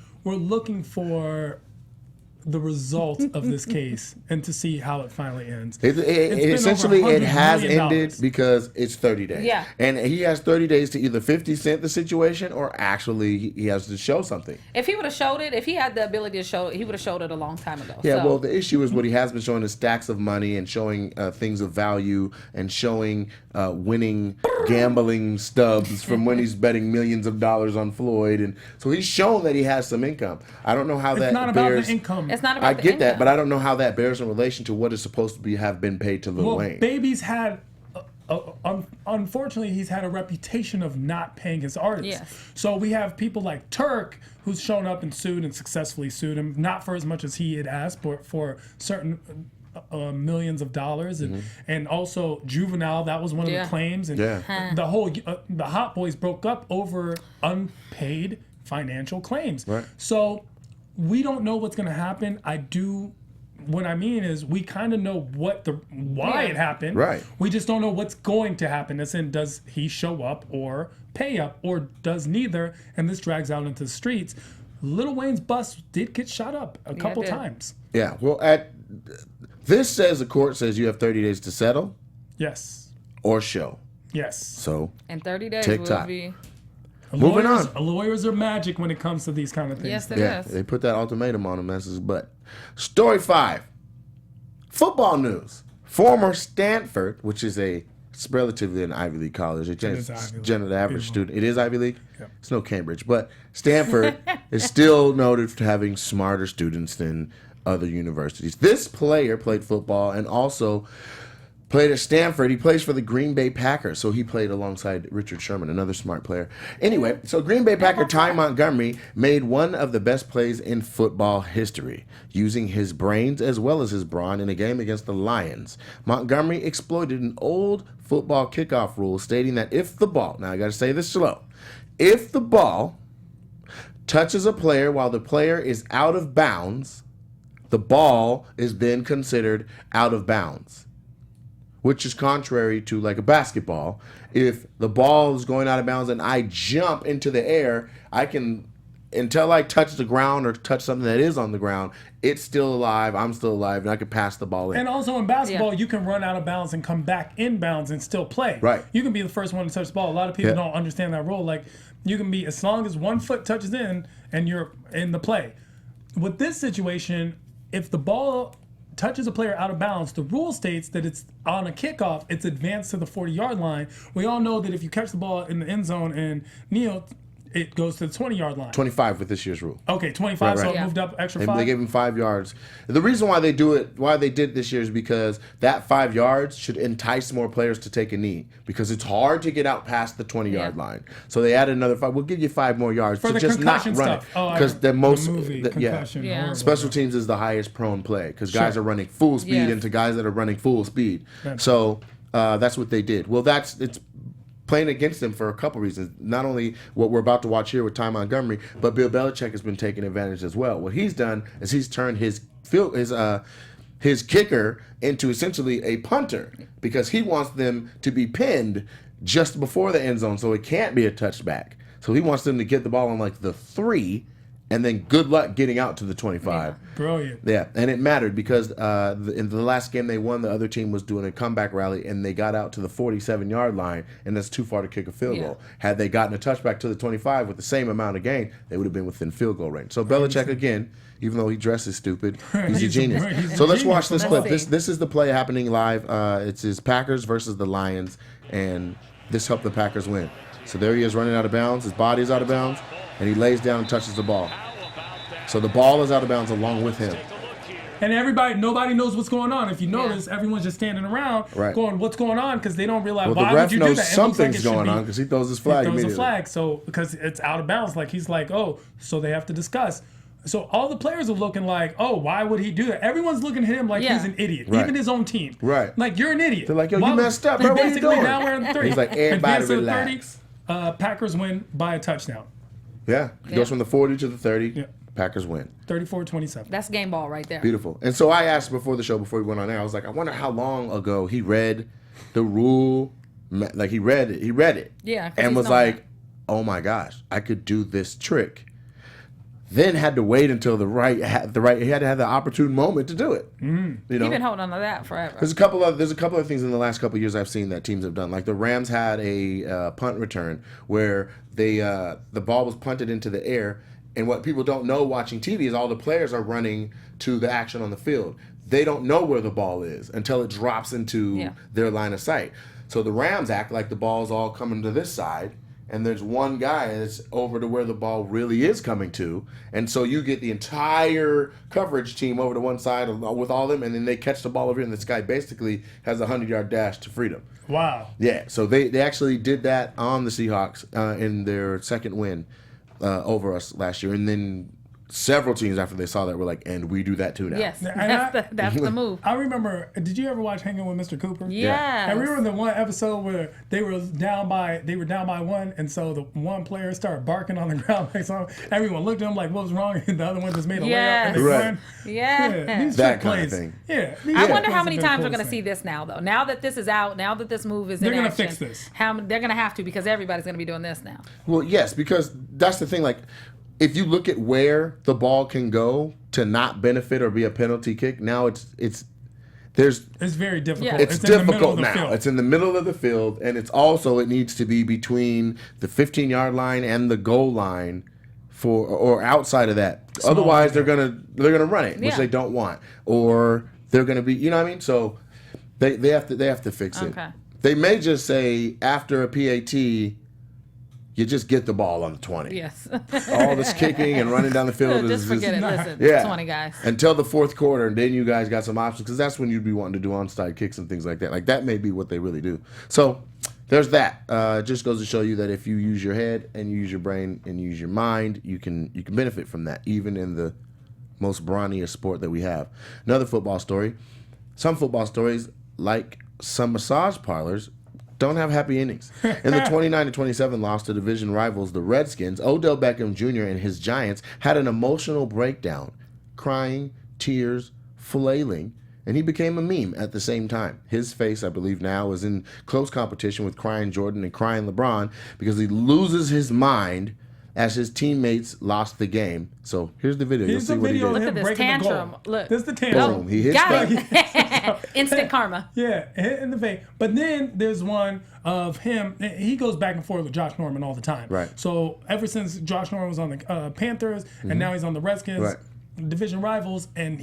[SPEAKER 2] the result of this case and to see how it finally ends.
[SPEAKER 1] Essentially, it has ended because it's 30 days.
[SPEAKER 3] Yeah.
[SPEAKER 1] And he has 30 days to either 50 cent the situation or actually he has to show something.
[SPEAKER 3] If he would have showed it, if he had the ability to show it, he would have showed it a long time ago.
[SPEAKER 1] Yeah, well, the issue is what he has been showing is stacks of money and showing things of value and showing winning gambling stubs from when he's betting millions of dollars on Floyd. And so he's shown that he has some income. I don't know how
[SPEAKER 2] it's not about the income.
[SPEAKER 3] It's not about
[SPEAKER 1] I
[SPEAKER 3] the
[SPEAKER 1] get
[SPEAKER 3] income.
[SPEAKER 1] that, but I don't know how that bears in relation to what is supposed to be have been paid to Lil Wayne.
[SPEAKER 2] Baby's had, unfortunately, he's had a reputation of not paying his artists.
[SPEAKER 3] Yes.
[SPEAKER 2] So we have people like Turk, who's shown up and sued and successfully sued him, not for as much as he had asked, but for certain millions of dollars, and also Juvenile. That was one of the claims, and the whole the Hot Boys broke up over unpaid financial claims.
[SPEAKER 1] Right. So
[SPEAKER 2] we don't know what's going to happen. What I mean is we kind of know why it happened.
[SPEAKER 1] Right.
[SPEAKER 2] We just don't know what's going to happen. As in, does he show up or pay up or does neither? And this drags out into the streets. Lil Wayne's bus did get shot up a couple times.
[SPEAKER 1] Yeah. Well, this says the court says you have 30 days to settle.
[SPEAKER 2] Yes.
[SPEAKER 1] Or show.
[SPEAKER 2] Yes.
[SPEAKER 1] So.
[SPEAKER 3] And 30 days will be.
[SPEAKER 1] Moving on.
[SPEAKER 2] Lawyers are magic when it comes to these kind of things.
[SPEAKER 3] Yes, it is.
[SPEAKER 1] They put that ultimatum on him. That's his butt. Story 5. Football news. Former Stanford, which is it's relatively an Ivy League college. It's general average student. It is Ivy League?
[SPEAKER 2] Yep.
[SPEAKER 1] It's no Cambridge. But Stanford is still noted for having smarter students than other universities. This player played football and also played at Stanford. He plays for the Green Bay Packers, so he played alongside Richard Sherman, another smart player. Anyway, so Green Bay Packer Ty Montgomery made one of the best plays in football history, using his brains as well as his brawn in a game against the Lions. Montgomery exploited an old football kickoff rule stating that if the ball, now I got to say this slow, if the ball touches a player while the player is out of bounds, the ball is then considered out of bounds, which is contrary to like a basketball. If the ball is going out of bounds and I jump into the air, I can, until I touch the ground or touch something that is on the ground, it's still alive, I'm still alive, and I can pass the ball in.
[SPEAKER 2] And also in basketball, you can run out of bounds and come back in bounds and still play.
[SPEAKER 1] Right.
[SPEAKER 2] You can be the first one to touch the ball. A lot of people don't understand that rule. Like, you can be, as long as one foot touches in and you're in the play. With this situation, if the ball touches a player out of bounds, the rule states that it's on a kickoff, it's advanced to the 40-yard line. We all know that if you catch the ball in the end zone and kneel, it goes to the 20-yard line.
[SPEAKER 1] 25 with this year's rule.
[SPEAKER 2] Okay, 25, so
[SPEAKER 1] Right.
[SPEAKER 2] it moved up extra
[SPEAKER 1] And
[SPEAKER 2] 5.
[SPEAKER 1] they gave him 5 yards. The reason why they did it this year is because that 5 yards should entice more players to take a knee because it's hard to get out past the 20-yard line. So they added another 5. We'll give you 5 more yards
[SPEAKER 2] For
[SPEAKER 1] to
[SPEAKER 2] the
[SPEAKER 1] just not
[SPEAKER 2] concussion
[SPEAKER 1] run
[SPEAKER 2] stuff.
[SPEAKER 1] it because the most
[SPEAKER 2] movie, concussion,
[SPEAKER 3] Yeah.
[SPEAKER 2] horrible.
[SPEAKER 1] special teams is the highest prone play because guys
[SPEAKER 2] Sure.
[SPEAKER 1] are running full speed
[SPEAKER 3] Yes.
[SPEAKER 1] into guys that are running full speed.
[SPEAKER 2] Right.
[SPEAKER 1] So that's what they did. Well, it's playing against them for a couple reasons. Not only what we're about to watch here with Ty Montgomery, but Bill Belichick has been taking advantage as well. What he's done is he's turned his kicker into essentially a punter because he wants them to be pinned just before the end zone so it can't be a touchback. So he wants them to get the ball on like the 3 and then good luck getting out to the 25.
[SPEAKER 2] Brilliant.
[SPEAKER 1] Yeah, and it mattered because in the last game they won, the other team was doing a comeback rally, and they got out to the 47-yard line, and that's too far to kick a field goal. Had they gotten a touchback to the 25 with the same amount of gain, they would have been within field goal range. So Belichick, again, even though he dresses stupid, he's a genius. So let's watch this clip. This is the play happening live. It's his Packers versus the Lions, and this helped the Packers win. So there he is running out of bounds. His body is out of bounds, and he lays down and touches the ball. So the ball is out of bounds along with him.
[SPEAKER 2] And nobody knows what's going on. If you notice, everyone's just standing around going, what's going on? Because they don't realize why
[SPEAKER 1] the ref
[SPEAKER 2] would you do
[SPEAKER 1] knows
[SPEAKER 2] that?
[SPEAKER 1] something's going on because he throws his flag
[SPEAKER 2] He throws a
[SPEAKER 1] immediately.
[SPEAKER 2] flag, so because it's out of bounds. Like he's like, oh, so they have to discuss. So all the players are looking like, oh, why would he do that? Everyone's looking at him like he's an idiot.
[SPEAKER 1] Right.
[SPEAKER 2] Even his own team.
[SPEAKER 1] Right.
[SPEAKER 2] Like, you're an idiot.
[SPEAKER 1] They're like, yo, you messed up, bro. What are you
[SPEAKER 2] Basically,
[SPEAKER 1] doing?
[SPEAKER 2] now we're in 30.
[SPEAKER 1] He's like, everybody
[SPEAKER 2] Advance to the
[SPEAKER 1] relax.
[SPEAKER 2] 30, Packers win by a touchdown.
[SPEAKER 1] Yeah. He goes from the 40 to the 30.
[SPEAKER 2] Yeah.
[SPEAKER 1] Packers win.
[SPEAKER 2] 34-27.
[SPEAKER 3] That's game ball right there.
[SPEAKER 1] Beautiful. And so I asked before the show, before we went on air, I was like, I wonder how long ago he read the rule. Like he read it.
[SPEAKER 3] Yeah, 'cause
[SPEAKER 1] and
[SPEAKER 3] he's
[SPEAKER 1] was
[SPEAKER 3] known
[SPEAKER 1] like,
[SPEAKER 3] that.
[SPEAKER 1] oh my gosh, I could do this trick. Then had to wait until he had to have the opportune moment to do it. Mm-hmm. You know,
[SPEAKER 3] You've been holding on to that forever.
[SPEAKER 1] There's a couple of things in the last couple of years I've seen that teams have done. Like the Rams had a punt return where the ball was punted into the air, and what people don't know watching TV is all the players are running to the action on the field. They don't know where the ball is until it drops into their line of sight. So the Rams act like the ball's all coming to this side, and there's one guy that's over to where the ball really is coming to, and so you get the entire coverage team over to one side with all of them, and then they catch the ball over here, and this guy basically has a 100-yard dash to freedom.
[SPEAKER 2] Wow.
[SPEAKER 1] Yeah, so they actually did that on the Seahawks in their second win over us last year, and then several teams after they saw that were like, and we do that too now.
[SPEAKER 3] Yes,
[SPEAKER 2] And
[SPEAKER 3] that's the move.
[SPEAKER 2] I remember, did you ever watch Hanging with Mr. Cooper?
[SPEAKER 3] Yes.
[SPEAKER 2] I remember the one episode where they were down by 1, and so the one player started barking on the ground. Like, so everyone looked at him like, what was wrong? And the other one just made a layup and they
[SPEAKER 1] Right.
[SPEAKER 2] won.
[SPEAKER 3] Yeah.
[SPEAKER 2] These
[SPEAKER 1] That
[SPEAKER 2] trick
[SPEAKER 1] kind of
[SPEAKER 2] plays.
[SPEAKER 1] thing.
[SPEAKER 2] Yeah.
[SPEAKER 3] I wonder how many times we're going to see this now, though. Now that this is out, now that this move is
[SPEAKER 2] They're
[SPEAKER 3] in
[SPEAKER 2] gonna
[SPEAKER 3] action.
[SPEAKER 2] fix this.
[SPEAKER 3] They're going to have to because everybody's going to be doing this now.
[SPEAKER 1] Well, yes, because that's the thing. Like, if you look at where the ball can go to not benefit or be a penalty kick, now it's
[SPEAKER 2] very difficult.
[SPEAKER 3] Yeah.
[SPEAKER 1] it's
[SPEAKER 2] in the middle
[SPEAKER 1] difficult
[SPEAKER 2] of the
[SPEAKER 1] now.
[SPEAKER 2] field.
[SPEAKER 1] It's in the middle of the field, and it needs to be between the 15-yard line and the goal line, or outside of that. Otherwise, they're gonna run it, which
[SPEAKER 3] Yeah.
[SPEAKER 1] they don't want, or they're gonna be, you know what I mean? So they have to fix it.
[SPEAKER 3] Okay.
[SPEAKER 1] They may just say after a PAT, you just get the ball on the 20.
[SPEAKER 3] Yes.
[SPEAKER 1] All this kicking and running down the field
[SPEAKER 3] Just forget it. Listen,
[SPEAKER 1] Yeah.
[SPEAKER 3] 20 guys.
[SPEAKER 1] Until the fourth quarter, and then you guys got some options, because that's when you'd be wanting to do onside kicks and things like that. Like, that may be what they really do. So there's that. It just goes to show you that if you use your head and you use your brain and you use your mind, you can benefit from that, even in the most brawniest sport that we have. Another football story. Some football stories, like some massage parlors, don't have happy endings. In the 29-27 loss to division rivals, the Redskins, Odell Beckham Jr. and his Giants had an emotional breakdown, crying, tears, flailing, and he became a meme at the same time. His face, I believe now, is in close competition with crying Jordan and crying LeBron because he loses his mind as his teammates lost the game. So here's the video.
[SPEAKER 2] Here's
[SPEAKER 1] You'll see
[SPEAKER 2] the
[SPEAKER 1] what he
[SPEAKER 2] video
[SPEAKER 1] did.
[SPEAKER 2] of
[SPEAKER 3] Look
[SPEAKER 2] him
[SPEAKER 3] at this
[SPEAKER 2] breaking the goal.
[SPEAKER 3] tantrum. Look.
[SPEAKER 2] This is the tantrum.
[SPEAKER 1] Boom. He hits
[SPEAKER 3] Got
[SPEAKER 1] that.
[SPEAKER 3] it. Instant karma.
[SPEAKER 2] Yeah, hit in the face. But then there's one of him. He goes back and forth with Josh Norman all the time.
[SPEAKER 1] Right.
[SPEAKER 2] So ever since Josh Norman was on the Panthers, and now he's on the Redskins,
[SPEAKER 1] Right.
[SPEAKER 2] division rivals, and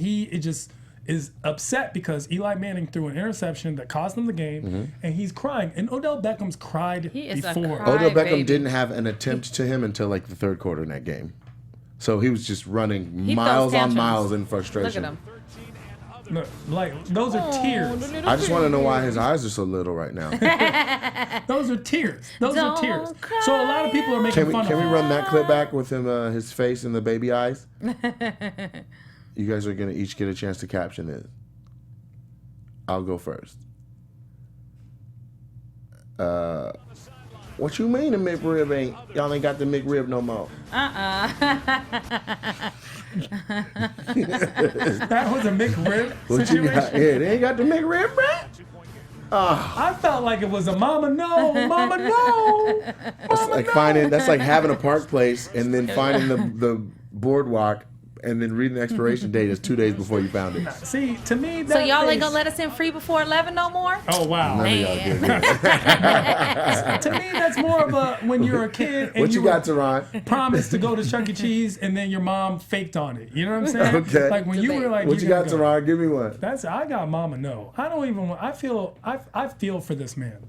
[SPEAKER 2] is upset because Eli Manning threw an interception that cost them the game, and he's crying. And Odell Beckham's cried
[SPEAKER 3] He is a
[SPEAKER 2] before.
[SPEAKER 3] cry
[SPEAKER 1] Odell Beckham
[SPEAKER 3] baby.
[SPEAKER 1] didn't have an attempt to him until like the third quarter in that game. So he was just running
[SPEAKER 3] He
[SPEAKER 1] miles
[SPEAKER 3] throws
[SPEAKER 1] on
[SPEAKER 3] tantrums.
[SPEAKER 1] miles in
[SPEAKER 3] Look
[SPEAKER 1] frustration.
[SPEAKER 3] at him.
[SPEAKER 2] No, like, those are tears.
[SPEAKER 1] I just want to know why his eyes are so little right now.
[SPEAKER 2] Those are tears. Those are
[SPEAKER 3] Don't
[SPEAKER 2] tears.
[SPEAKER 3] cry.
[SPEAKER 2] So a lot of people are making fun
[SPEAKER 1] Can
[SPEAKER 2] of
[SPEAKER 1] we
[SPEAKER 2] him.
[SPEAKER 1] run that clip back with him, his face and the baby eyes? You guys are gonna each get a chance to caption it. I'll go first. What you mean the McRib ain't? Y'all ain't got the McRib no more.
[SPEAKER 2] That was a McRib
[SPEAKER 1] What you
[SPEAKER 2] situation.
[SPEAKER 1] got? Yeah, they ain't got the McRib, bruh?
[SPEAKER 2] I felt like it was a mama no, mama no.
[SPEAKER 1] That's like that's like having a park place and then finding the boardwalk and then reading the expiration date is 2 days before you found it.
[SPEAKER 2] See, to me, that
[SPEAKER 3] So y'all ain't
[SPEAKER 2] face-
[SPEAKER 3] gonna let us in free before 11 no more?
[SPEAKER 2] Oh wow.
[SPEAKER 1] None of y'all
[SPEAKER 3] Man.
[SPEAKER 1] did it.
[SPEAKER 2] To me, that's more of a when you're a kid and
[SPEAKER 1] What you
[SPEAKER 2] were
[SPEAKER 1] got, Tehran?
[SPEAKER 2] promised to go to Chuck E. Cheese and then your mom faked on it. You know what I'm saying?
[SPEAKER 1] Okay.
[SPEAKER 2] Like when you were like,
[SPEAKER 1] What you
[SPEAKER 2] gotta
[SPEAKER 1] got,
[SPEAKER 2] go.
[SPEAKER 1] Tehran? Give me one.
[SPEAKER 2] That's I got mama no. I don't even. I feel for this man.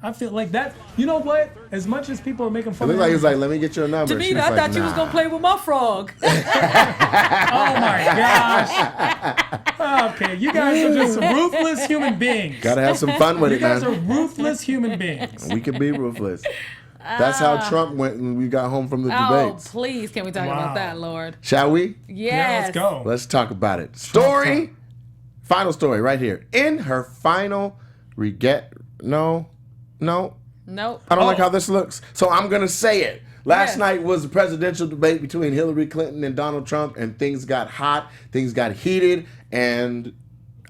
[SPEAKER 2] I feel like that. You know what? As much as people are making
[SPEAKER 1] It
[SPEAKER 2] fun
[SPEAKER 1] looked
[SPEAKER 2] of
[SPEAKER 1] like he
[SPEAKER 2] him,
[SPEAKER 1] was like, let me get your number.
[SPEAKER 3] To me,
[SPEAKER 1] She was
[SPEAKER 3] I
[SPEAKER 1] like,
[SPEAKER 3] thought you was
[SPEAKER 1] nah.
[SPEAKER 3] gonna play with my frog.
[SPEAKER 2] oh my gosh. Okay, you guys are just ruthless human beings.
[SPEAKER 1] Gotta have some fun with
[SPEAKER 2] You
[SPEAKER 1] it,
[SPEAKER 2] guys are
[SPEAKER 1] man.
[SPEAKER 2] ruthless human beings.
[SPEAKER 1] We can be ruthless. That's how Trump went when we got home from the
[SPEAKER 3] Oh,
[SPEAKER 1] debates.
[SPEAKER 3] please, can we talk
[SPEAKER 2] Wow.
[SPEAKER 3] about that, Lord?
[SPEAKER 1] Shall we?
[SPEAKER 3] Yes.
[SPEAKER 2] Yeah, let's go.
[SPEAKER 1] Let's talk about it. Story. Final story right here. In her final no.
[SPEAKER 3] Nope.
[SPEAKER 1] I don't like how this looks. So I'm going to say it. Last
[SPEAKER 3] Yes.
[SPEAKER 1] night was a presidential debate between Hillary Clinton and Donald Trump, and things got hot, things got heated, and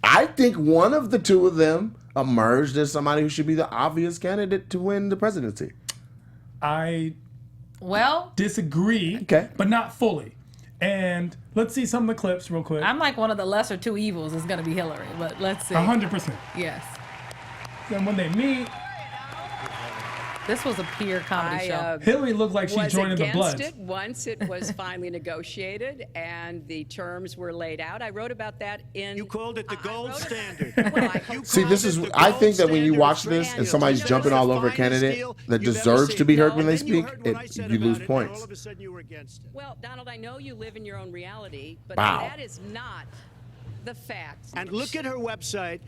[SPEAKER 1] I think one of the two of them emerged as somebody who should be the obvious candidate to win the presidency.
[SPEAKER 2] I
[SPEAKER 3] Well,
[SPEAKER 2] disagree,
[SPEAKER 1] Okay.
[SPEAKER 2] but not fully. And let's see some of the clips real quick.
[SPEAKER 3] I'm like one of the lesser two evils is gonna be Hillary, but let's see.
[SPEAKER 2] 100%.
[SPEAKER 3] Yes.
[SPEAKER 2] Then when they meet,
[SPEAKER 3] This was a peer comedy show.
[SPEAKER 2] Hillary looked like she's
[SPEAKER 4] was
[SPEAKER 2] joining the
[SPEAKER 4] against
[SPEAKER 2] Bloods.
[SPEAKER 4] it once it was finally negotiated and the terms were laid out. I wrote about that in.
[SPEAKER 5] You called it the gold
[SPEAKER 4] wrote-
[SPEAKER 5] standard.
[SPEAKER 4] Well, I hope
[SPEAKER 1] See, this is, I think that when you watch this and somebody's jumping all over a candidate that deserves to be heard when they speak, you lose points.
[SPEAKER 5] All of a sudden you were against it.
[SPEAKER 4] Well, Donald, I know you live in your own reality, but
[SPEAKER 1] Wow.
[SPEAKER 4] that is not the facts.
[SPEAKER 5] And look at her website.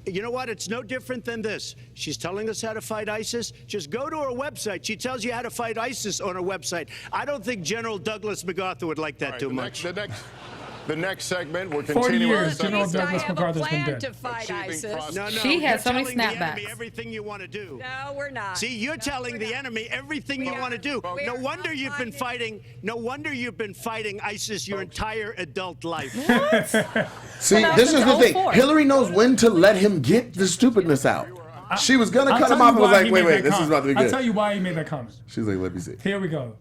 [SPEAKER 5] You know what? It's no different than this. She's telling us how to fight ISIS. Just go to her website. She tells you how to fight ISIS on her website. I don't think General Douglas MacArthur would like that
[SPEAKER 6] All
[SPEAKER 5] too
[SPEAKER 6] right,
[SPEAKER 5] much.
[SPEAKER 6] The next segment, we're
[SPEAKER 2] 40
[SPEAKER 6] continuing.
[SPEAKER 2] years,
[SPEAKER 6] the
[SPEAKER 2] General
[SPEAKER 4] At least I
[SPEAKER 2] Douglas
[SPEAKER 4] have a
[SPEAKER 2] MacArthur's been
[SPEAKER 4] plan
[SPEAKER 2] dead.
[SPEAKER 4] to fight
[SPEAKER 6] Achieving
[SPEAKER 4] ISIS.
[SPEAKER 6] prosperity.
[SPEAKER 5] No,
[SPEAKER 3] She
[SPEAKER 5] you're
[SPEAKER 3] has so many
[SPEAKER 5] telling the enemy
[SPEAKER 3] snapbacks.
[SPEAKER 5] everything you want to do.
[SPEAKER 4] No, we're not.
[SPEAKER 5] See, you're
[SPEAKER 4] No,
[SPEAKER 5] telling
[SPEAKER 4] we're
[SPEAKER 5] the
[SPEAKER 4] not.
[SPEAKER 5] enemy everything you want to do.
[SPEAKER 4] We
[SPEAKER 5] No
[SPEAKER 4] are
[SPEAKER 5] wonder you've been
[SPEAKER 4] outlining-
[SPEAKER 5] fighting. No wonder you've been fighting ISIS your entire adult life.
[SPEAKER 1] See,
[SPEAKER 3] Well,
[SPEAKER 1] this is the
[SPEAKER 3] since
[SPEAKER 1] thing.
[SPEAKER 3] 04.
[SPEAKER 1] Hillary knows when to let him get the stupidness out. She was going to
[SPEAKER 2] I'll
[SPEAKER 1] cut
[SPEAKER 2] tell
[SPEAKER 1] him off
[SPEAKER 2] you
[SPEAKER 1] and was
[SPEAKER 2] why
[SPEAKER 1] like,
[SPEAKER 2] he
[SPEAKER 1] wait,
[SPEAKER 2] made that
[SPEAKER 1] this is
[SPEAKER 2] comment.
[SPEAKER 1] about to be
[SPEAKER 2] I'll
[SPEAKER 1] good.
[SPEAKER 2] tell you why he made that comment.
[SPEAKER 1] She's like, let me see.
[SPEAKER 2] Here we go.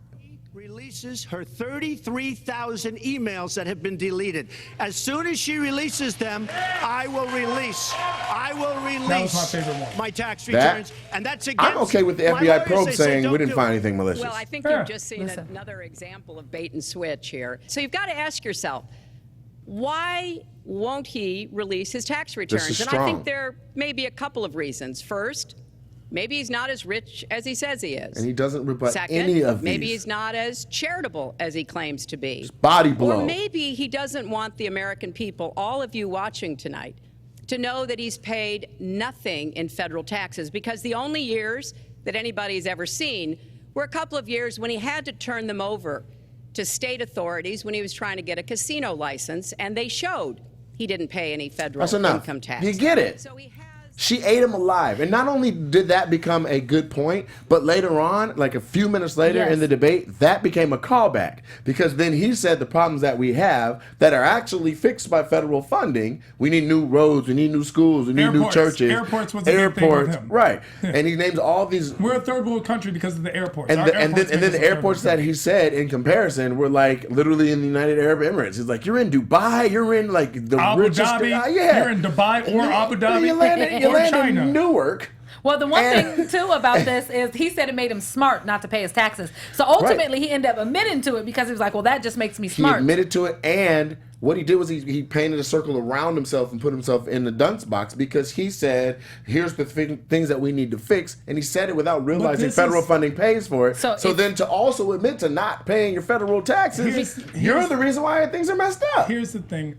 [SPEAKER 5] Releases her 33,000 emails that have been deleted. As soon as she releases them, I will release
[SPEAKER 2] my favorite one.
[SPEAKER 5] my tax
[SPEAKER 1] That-
[SPEAKER 5] returns. And that's against
[SPEAKER 1] I'm okay with the
[SPEAKER 5] my
[SPEAKER 1] FBI
[SPEAKER 5] lawyers,
[SPEAKER 1] probe
[SPEAKER 5] they say
[SPEAKER 1] saying we
[SPEAKER 5] don't
[SPEAKER 1] didn't
[SPEAKER 5] do
[SPEAKER 1] find
[SPEAKER 5] it.
[SPEAKER 1] anything malicious.
[SPEAKER 4] Well, I think
[SPEAKER 2] Yeah.
[SPEAKER 4] you've just seen
[SPEAKER 3] Listen.
[SPEAKER 4] another example of bait and switch here. So you've got to ask yourself, why won't he release his tax returns?
[SPEAKER 1] is
[SPEAKER 4] And I
[SPEAKER 1] strong.
[SPEAKER 4] think there may be a couple of reasons. First, maybe he's not as rich as he says he is.
[SPEAKER 1] And he doesn't rebut
[SPEAKER 4] Second,
[SPEAKER 1] any of
[SPEAKER 4] maybe
[SPEAKER 1] these.
[SPEAKER 4] he's not as charitable as he claims to be.
[SPEAKER 1] Body blow.
[SPEAKER 4] Or maybe he doesn't want the American people, all of you watching tonight, to know that he's paid nothing in federal taxes, because the only years that anybody's ever seen were a couple of years when he had to turn them over to state authorities when he was trying to get a casino license, and they showed he didn't pay any federal
[SPEAKER 1] That's enough.
[SPEAKER 4] income tax.
[SPEAKER 1] You get it.
[SPEAKER 4] So he has.
[SPEAKER 1] She ate him alive. And not only did that become a good point, but later on, like a few minutes later
[SPEAKER 3] Yes.
[SPEAKER 1] in the debate, that became a callback. Because then he said the problems that we have that are actually fixed by federal funding, we need new roads, we need new schools, we need new
[SPEAKER 2] Airports.
[SPEAKER 1] churches.
[SPEAKER 2] Airports was a big thing with him.
[SPEAKER 1] Right. And he names all these
[SPEAKER 2] We're a third world country because of the airports.
[SPEAKER 1] and,
[SPEAKER 2] Our
[SPEAKER 1] the, and then,
[SPEAKER 2] airports
[SPEAKER 1] and
[SPEAKER 2] make
[SPEAKER 1] then
[SPEAKER 2] us
[SPEAKER 1] the
[SPEAKER 2] a third
[SPEAKER 1] airports
[SPEAKER 2] world
[SPEAKER 1] that he said in comparison were like literally in the United Arab Emirates. He's like, you're in Dubai, you're in like the
[SPEAKER 2] Abu
[SPEAKER 1] richest.
[SPEAKER 2] Dhabi,
[SPEAKER 1] yeah.
[SPEAKER 2] you're in Dubai or Abu Dhabi
[SPEAKER 1] You land
[SPEAKER 2] or
[SPEAKER 1] in
[SPEAKER 2] China.
[SPEAKER 1] Newark.
[SPEAKER 3] Well, the one
[SPEAKER 1] And-
[SPEAKER 3] thing too about this is he said it made him smart not to pay his taxes. So ultimately, he ended up admitting to it because he was like, "Well, that just makes me
[SPEAKER 1] He
[SPEAKER 3] smart."
[SPEAKER 1] admitted to it, and What he did was he painted a circle around himself and put himself in the dunce box because he said, here's the things that we need to fix. And he said it without realizing federal funding pays for it. So then to also admit to not paying your federal taxes, you're the reason why things are messed up.
[SPEAKER 2] Here's the thing.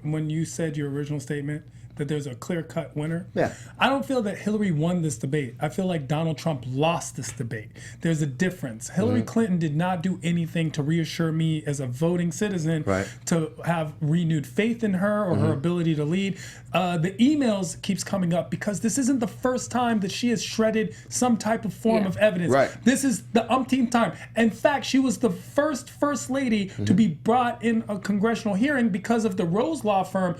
[SPEAKER 2] When you said your original statement, that there's a clear-cut winner.
[SPEAKER 1] Yeah.
[SPEAKER 2] I don't feel that Hillary won this debate. I feel like Donald Trump lost this debate. There's a difference. Hillary Clinton did not do anything to reassure me as a voting citizen to have renewed faith in her or her ability to lead. The emails keeps coming up because this isn't the first time that she has shredded some type of form of evidence.
[SPEAKER 1] Right.
[SPEAKER 2] This is the umpteenth time. In fact, she was the first lady to be brought in a congressional hearing because of the Rose Law Firm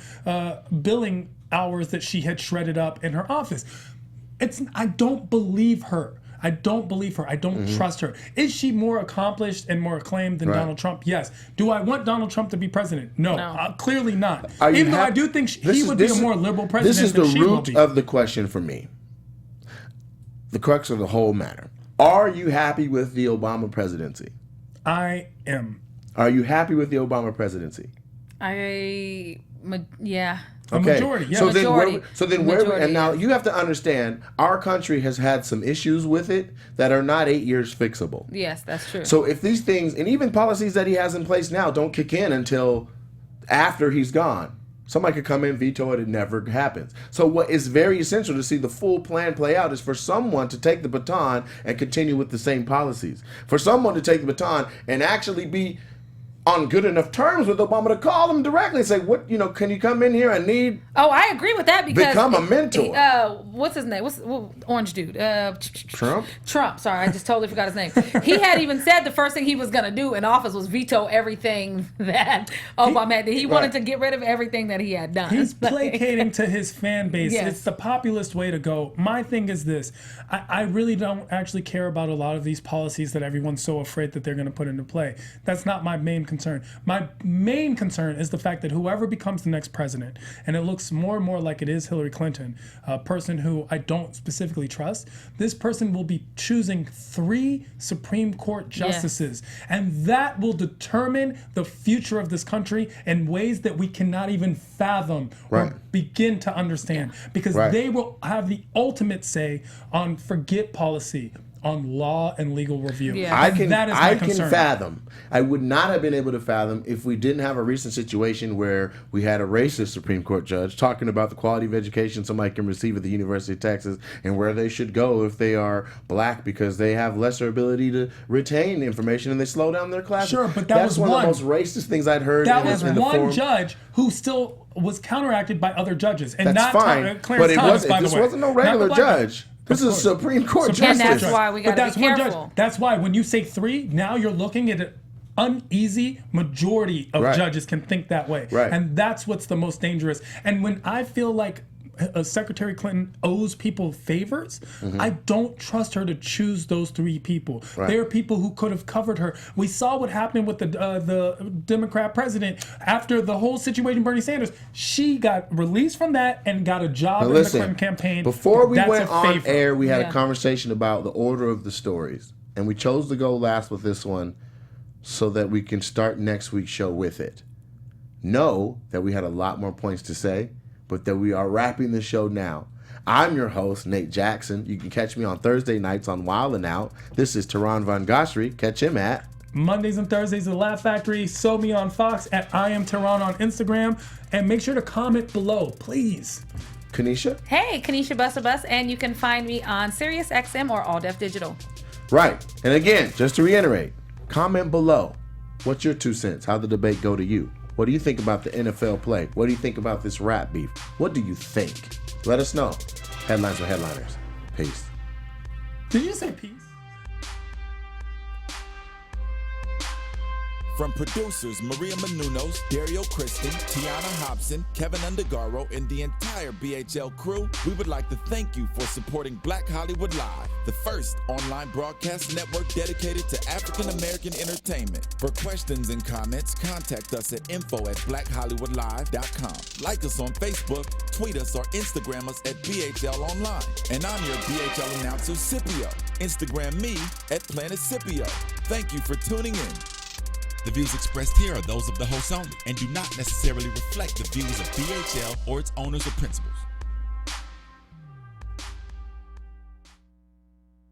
[SPEAKER 2] billing hours that she had shredded up in her office. I don't believe her. I don't trust her. Is she more accomplished and more acclaimed than Donald Trump? Yes. Do I want Donald Trump to be president? No. Clearly not. Even though I do think he would be a more liberal president.
[SPEAKER 1] This is the root of the question for me. The crux of the whole matter. Are you happy with the Obama presidency?
[SPEAKER 2] I am.
[SPEAKER 1] Are you happy with the Obama presidency?
[SPEAKER 3] Yeah.
[SPEAKER 2] A majority, yeah.
[SPEAKER 1] And now you have to understand, our country has had some issues with it that are not 8 years fixable.
[SPEAKER 3] Yes, that's true.
[SPEAKER 1] So if these things, and even policies that he has in place now, don't kick in until after he's gone, somebody could come in, veto it, it never happens. So what is very essential to see the full plan play out is for someone to take the baton and continue with the same policies. For someone to take the baton and actually be on good enough terms with Obama to call him directly and say, "What, can you come in here? I need."
[SPEAKER 3] Oh, I agree with that because
[SPEAKER 1] become a mentor.
[SPEAKER 3] What's his name? What's orange dude?
[SPEAKER 1] Trump.
[SPEAKER 3] Trump. Sorry, I just totally forgot his name. He had even said the first thing he was gonna do in office was veto everything that Obama had. He wanted to get rid of everything that he had done.
[SPEAKER 2] He's placating to his fan base.
[SPEAKER 3] Yes.
[SPEAKER 2] It's the populist way to go. My thing is this: I really don't actually care about a lot of these policies that everyone's so afraid that they're going to put into play. That's not my main concern. My main concern is the fact that whoever becomes the next president, and it looks more and more like it is Hillary Clinton, a person who I don't specifically trust, this person will be choosing 3 Supreme Court justices. Yes. And that will determine the future of this country in ways that we cannot even fathom or begin to understand. Because they will have the ultimate say on forget policy, on law and legal review.
[SPEAKER 3] Yeah.
[SPEAKER 1] I can fathom. I would not have been able to fathom if we didn't have a recent situation where we had a racist Supreme Court judge talking about the quality of education somebody can receive at the University of Texas and where they should go if they are black because they have lesser ability to retain information and they slow down their classes.
[SPEAKER 2] Sure, but that's
[SPEAKER 1] one of the most racist things I'd heard.
[SPEAKER 2] That was one judge who still was counteracted by other judges. And
[SPEAKER 1] that's
[SPEAKER 2] not
[SPEAKER 1] fine,
[SPEAKER 2] Clarence
[SPEAKER 1] but
[SPEAKER 2] Thomas, by the
[SPEAKER 1] this
[SPEAKER 2] way.
[SPEAKER 1] wasn't no regular judge. This is a Supreme Court justice.
[SPEAKER 3] And that's why we got to be careful.
[SPEAKER 2] Judge. That's why when you say 3, now you're looking at an uneasy majority of judges can think that way.
[SPEAKER 1] Right.
[SPEAKER 2] And that's what's the most dangerous. And when I feel like Secretary Clinton owes people favors, I don't trust her to choose those 3 people. They are people who could have covered her. We saw what happened with the Democrat president after the whole situation with Bernie Sanders. She got released from that and got a job in the Clinton campaign.
[SPEAKER 1] Before we went on air, we had a conversation about the order of the stories, and we chose to go last with this one so that we can start next week's show with it. Know that we had a lot more points to say, but that we are wrapping the show now. I'm your host, Nate Jackson. You can catch me on Thursday nights on Wild 'N Out. This is Tehran Von Ghasri. Catch him at
[SPEAKER 2] Mondays and Thursdays at the Laugh Factory. So me on Fox at I Am Tehran on Instagram. And make sure to comment below, please.
[SPEAKER 1] Kanisha?
[SPEAKER 3] Hey, Kanisha Buss, and you can find me on SiriusXM or All Def Digital.
[SPEAKER 1] Right. And again, just to reiterate, comment below. What's your 2 cents? How'd the debate go to you? What do you think about the NFL play? What do you think about this rap beef? What do you think? Let us know. Headlines for headliners. Peace.
[SPEAKER 2] Did you say peace?
[SPEAKER 7] From producers Maria Menounos, Dario Kristen, Tiana Hobson, Keven Undergaro, and the entire BHL crew, we would like to thank you for supporting Black Hollywood Live, the first online broadcast network dedicated to African American entertainment. For questions and comments, contact us at info@blackhollywoodlive.com. Like us on Facebook, tweet us, or Instagram us at BHL Online. And I'm your BHL announcer, Scipio. Instagram me at Planet Scipio. Thank you for tuning in. The views expressed here are those of the host only and do not necessarily reflect the views of BHL or its owners or principals.